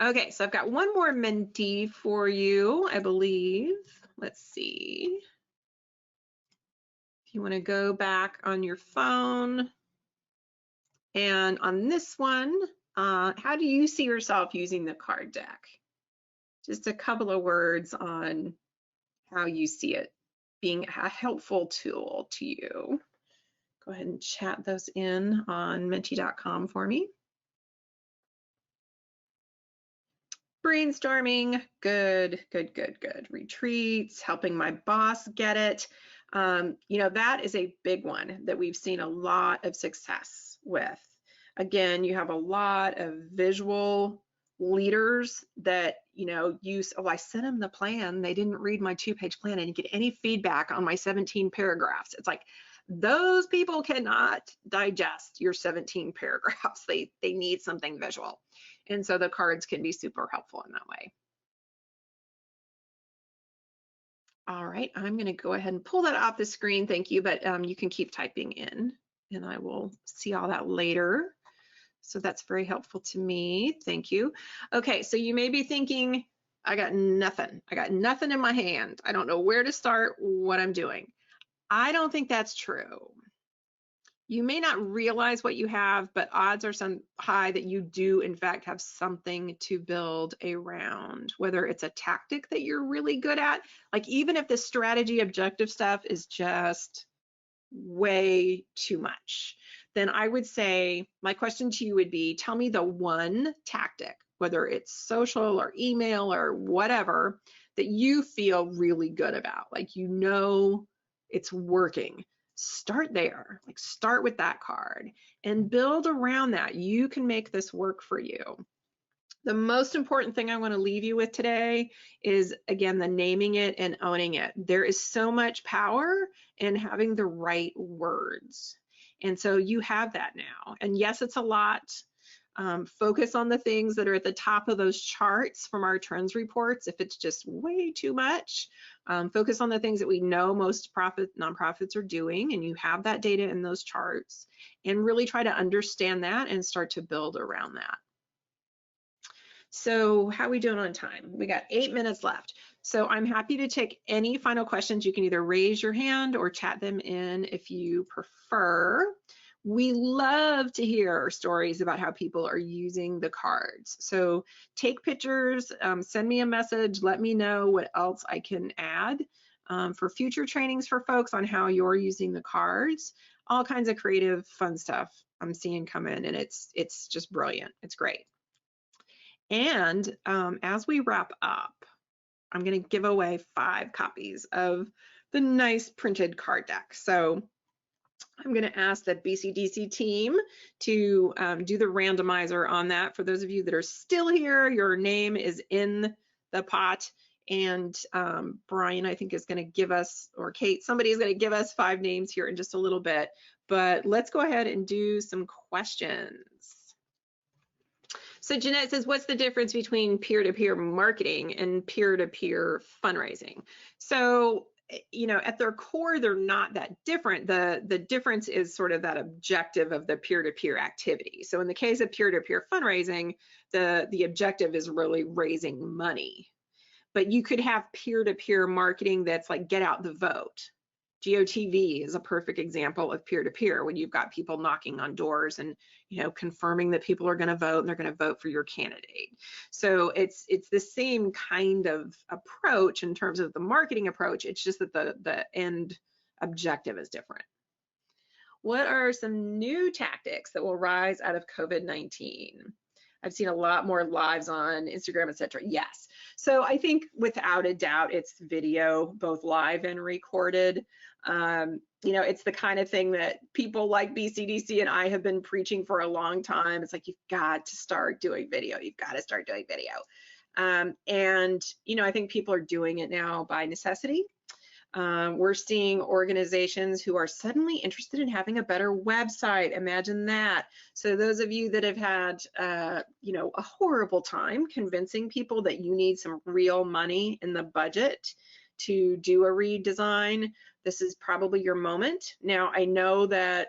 Okay, so I've got one more Mentee for you, I believe. Let's see. If you want to go back on your phone, and on this one, how do you see yourself using the card deck? Just a couple of words on how you see it being a helpful tool to you. Go ahead and chat those in on Mentee.com for me. Brainstorming, good. Retreats, helping my boss get it. You know, that is a big one that we've seen a lot of success with. Again, you have a lot of visual leaders that, you know, use, oh, I sent them the plan, they didn't read my 2-page plan, and you get any feedback on my 17 paragraphs. It's like, those people cannot digest your 17 paragraphs. They need something visual. And so the cards can be super helpful in that way. All right, I'm going to go ahead and pull that off the screen. Thank you, but you can keep typing in and I will see all that later. So that's very helpful to me. Thank you. Okay, so you may be thinking, I got nothing. I got nothing in my hand. I don't know where to start, what I'm doing. I don't think that's true. You may not realize what you have, but odds are high that you do in fact have something to build around, whether it's a tactic that you're really good at, like even if the strategy objective stuff is just way too much, then I would say, my question to you would be, tell me the one tactic, whether it's social or email or whatever, that you feel really good about, like you know it's working. Start there, like start with that card and build around that. You can make this work for you. The most important thing I want to leave you with today is, again, the naming it and owning it. There is so much power in having the right words. And so you have that now. And yes, it's a lot. Focus on the things that are at the top of those charts from our trends reports. If it's just way too much, focus on the things that we know most nonprofits are doing, and you have that data in those charts, and really try to understand that and start to build around that. So how are we doing on time? We got 8 minutes left. So I'm happy to take any final questions. You can either raise your hand or chat them in if you prefer. We love to hear stories about how people are using the cards. So take pictures, send me a message, let me know what else I can add for future trainings for folks on how you're using the cards. All kinds of creative, fun stuff I'm seeing come in, and it's just brilliant. It's great. And as we wrap up, I'm going to give away 5 copies of the nice printed card deck. So I'm going to ask the BCDC team to do the randomizer on that. For those of you that are still here, your name is in the pot. And Brian, I think, is going to give us, or Kate, somebody is going to give us 5 names here in just a little bit. But let's go ahead and do some questions. So Jeanette says, what's the difference between peer-to-peer marketing and peer-to-peer fundraising? So, you know, at their core, they're not that different. The difference is sort of that objective of the peer-to-peer activity. So in the case of peer-to-peer fundraising, the objective is really raising money. But you could have peer-to-peer marketing that's like get out the vote. GOTV is a perfect example of peer-to-peer, when you've got people knocking on doors and, you know, confirming that people are going to vote and they're going to vote for your candidate. So it's the same kind of approach in terms of the marketing approach. It's just that the end objective is different. What are some new tactics that will rise out of COVID-19? I've seen a lot more lives on Instagram, etc. Yes. So I think without a doubt, it's video, both live and recorded. You know, it's the kind of thing that people like BCDC and I have been preaching for a long time. It's like, you've got to start doing video. You've got to start doing video. And, you know, I think people are doing it now by necessity. We're seeing organizations who are suddenly interested in having a better website. Imagine that. So those of you that have had, you know, a horrible time convincing people that you need some real money in the budget to do a redesign, this is probably your moment. Now, I know that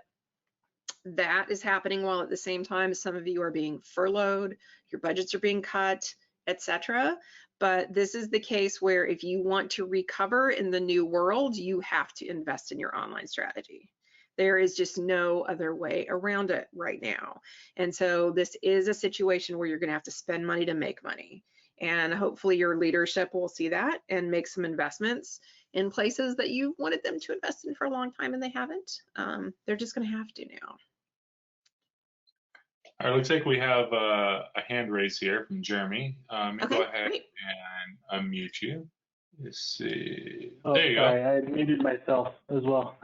that is happening while at the same time some of you are being furloughed, your budgets are being cut, etc. But this is the case where if you want to recover in the new world, you have to invest in your online strategy. There is just no other way around it right now. And so this is a situation where you're going to have to spend money to make money. And hopefully your leadership will see that and make some investments in places that you wanted them to invest in for a long time and they haven't. They're just going to have to now. All right, looks like we have a hand raise here from Jeremy. Okay, go ahead great. and unmute you. Let's see. Oh, there you sorry, I muted myself as well.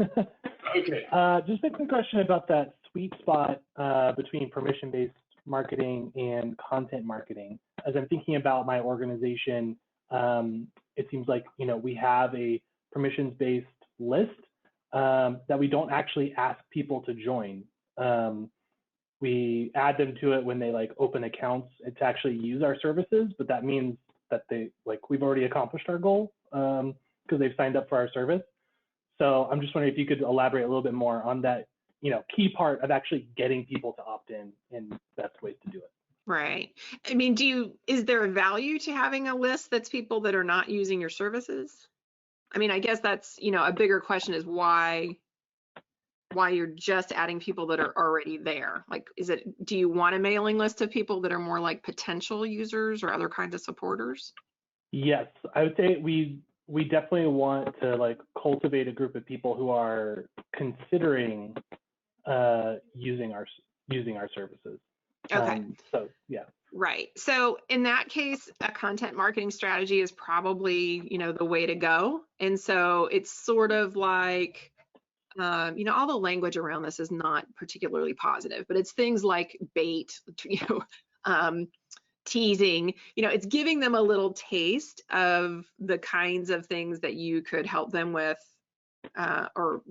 Okay. Just a quick question about that sweet spot between permission-based marketing and content marketing. As I'm thinking about my organization, it seems like, you know, we have a permissions-based list that we don't actually ask people to join. We add them to it when they like open accounts to actually use our services, but that means that they like we've already accomplished our goal because they've signed up for our service. So I'm just wondering if you could elaborate a little bit more on that, you know, key part of actually getting people to opt in and best ways to do it. Right. I mean, is there a value to having a list that's people that are not using your services? I mean, I guess that's, you know, a bigger question is why you're just adding people that are already there. Like, do you want a mailing list of people that are more like potential users or other kinds of supporters? Yes, I would say we definitely want to like cultivate a group of people who are considering using our services. Okay. So yeah. Right. So in that case, a content marketing strategy is probably, you know, the way to go. And so it's sort of like, you know, all the language around this is not particularly positive, but it's things like bait, you know, teasing, you know, it's giving them a little taste of the kinds of things that you could help them with, or,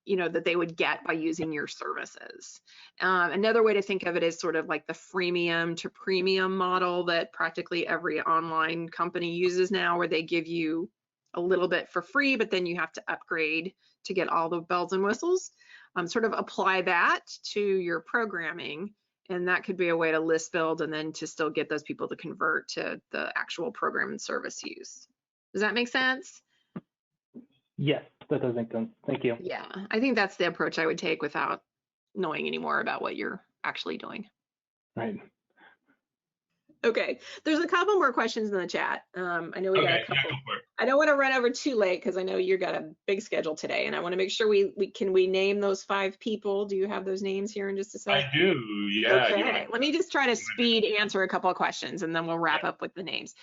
you know, that they would get by using your services. Another way to think of it is sort of like the freemium to premium model that practically every online company uses now, where they give you a little bit for free, but then you have to upgrade to get all the bells and whistles. Sort of apply that to your programming, and that could be a way to list build and then to still get those people to convert to the actual program and service use. Does that make sense? Yes, that does make sense. Thank you. Yeah, I think that's the approach I would take without knowing any more about what you're actually doing. Right. Okay, there's a couple more questions in the chat. I know we got a couple. Yeah, go for it. I don't want to run over too late because I know you got a big schedule today, and I want to make sure we name those 5 people. Do you have those names here in just a second? I do, yeah. Okay, let me just try to speed answer a couple of questions and then we'll wrap up with the names.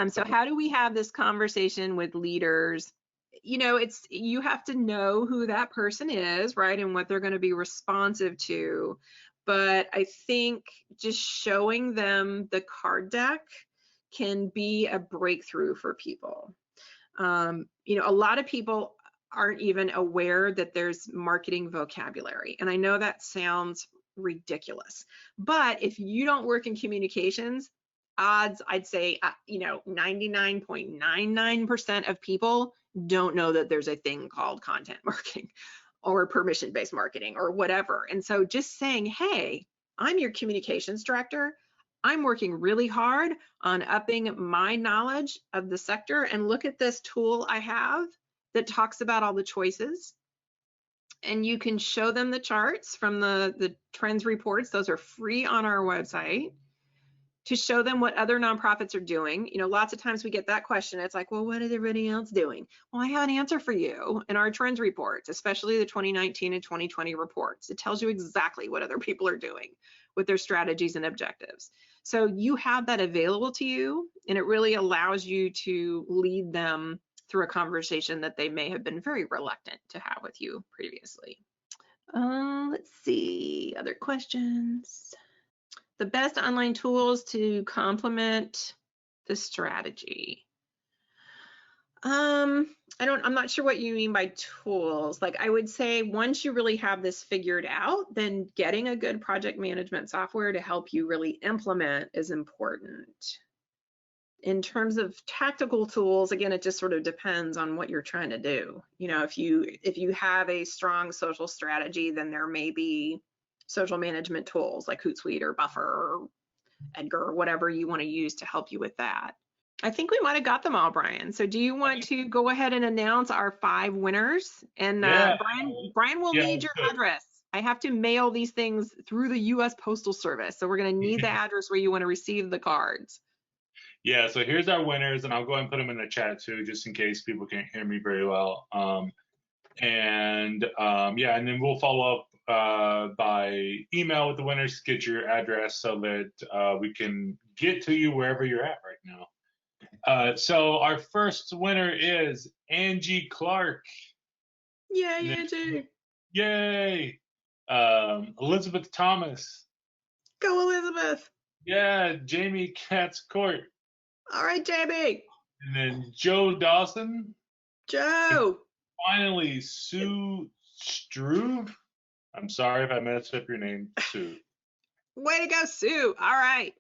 So how do we have this conversation with leaders? You know, you have to know who that person is, right, and what they're going to be responsive to. But I think just showing them the card deck can be a breakthrough for people. You know, a lot of people aren't even aware that there's marketing vocabulary. And I know that sounds ridiculous, but if you don't work in communications, odds, I'd say, you know, 99.99% of people don't know that there's a thing called content marketing or permission-based marketing or whatever. And so just saying, hey, I'm your communications director. I'm working really hard on upping my knowledge of the sector, and look at this tool I have. that talks about all the choices. And you can show them the charts from the trends reports. Those are free on our website, to show them what other nonprofits are doing. You know, lots of times we get that question. It's like, well, what is everybody else doing? Well, I have an answer for you in our trends reports, especially the 2019 and 2020 reports. It tells you exactly what other people are doing with their strategies and objectives. So you have that available to you, and it really allows you to lead them through a conversation that they may have been very reluctant to have with you previously. Let's see, other questions. The best online tools to complement the strategy. I'm not sure what you mean by tools. Like, I would say once you really have this figured out, then getting a good project management software to help you really implement is important. In terms of tactical tools, again, it just sort of depends on what you're trying to do. You know, if you have a strong social strategy, then there may be social management tools like Hootsuite or Buffer or Edgar or whatever you want to use to help you with that. I think we might have got them all, Brian. So do you want to go ahead and announce our 5 winners? And Brian will need your address. I have to mail these things through the US Postal Service. So we're going to need the address where you want to receive the cards. Yeah, so here's our winners, and I'll go ahead and put them in the chat too, just in case people can't hear me very well. And then we'll follow up by email with the winners, get your address so that we can get to you wherever you're at right now. So our first winner is Angie Clark. Yay, Angie. Yay. Elizabeth Thomas. Go, Elizabeth. Yeah, Jamie Katz Court. All right, Jamie. And then Joe Dawson. Joe. And finally, Sue Struve. I'm sorry if I messed up your name, Sue. Way to go, Sue. All right.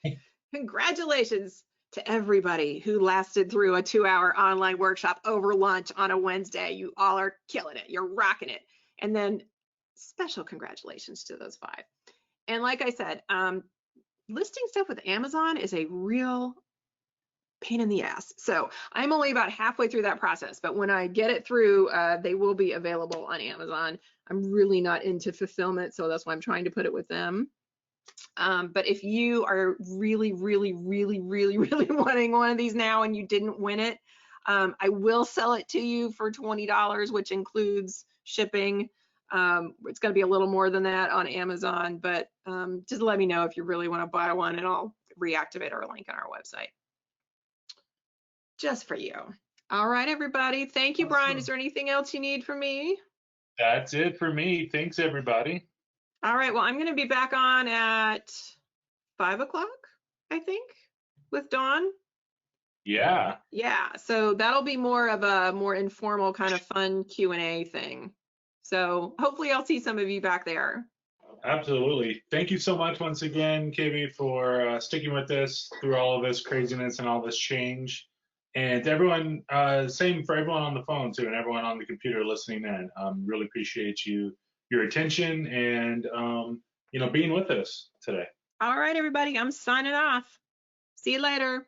Congratulations to everybody who lasted through a 2-hour online workshop over lunch on a Wednesday. You all are killing it. You're rocking it. And then special congratulations to those 5. And like I said, listing stuff with Amazon is a real pain in the ass. So I'm only about halfway through that process, but when I get it through, they will be available on Amazon. I'm really not into fulfillment, so that's why I'm trying to put it with them. But if you are really wanting one of these now and you didn't win it, I will sell it to you for $20, which includes shipping. It's going to be a little more than that on Amazon, but just let me know if you really want to buy one, and I'll reactivate our link on our website just for you. All right, everybody. Thank you, Brian. Is there anything else you need from me? That's it for me. Thanks, everybody. All right. Well, I'm going to be back on at 5 o'clock, I think, with Dawn. Yeah. Yeah. So that'll be more of a more informal kind of fun Q&A thing. So hopefully I'll see some of you back there. Absolutely. Thank you so much once again, Kivi, for sticking with us through all of this craziness and all this change. And to everyone, same for everyone on the phone too, and everyone on the computer listening in. Really appreciate your attention and being with us today. All right, everybody. I'm signing off. See you later.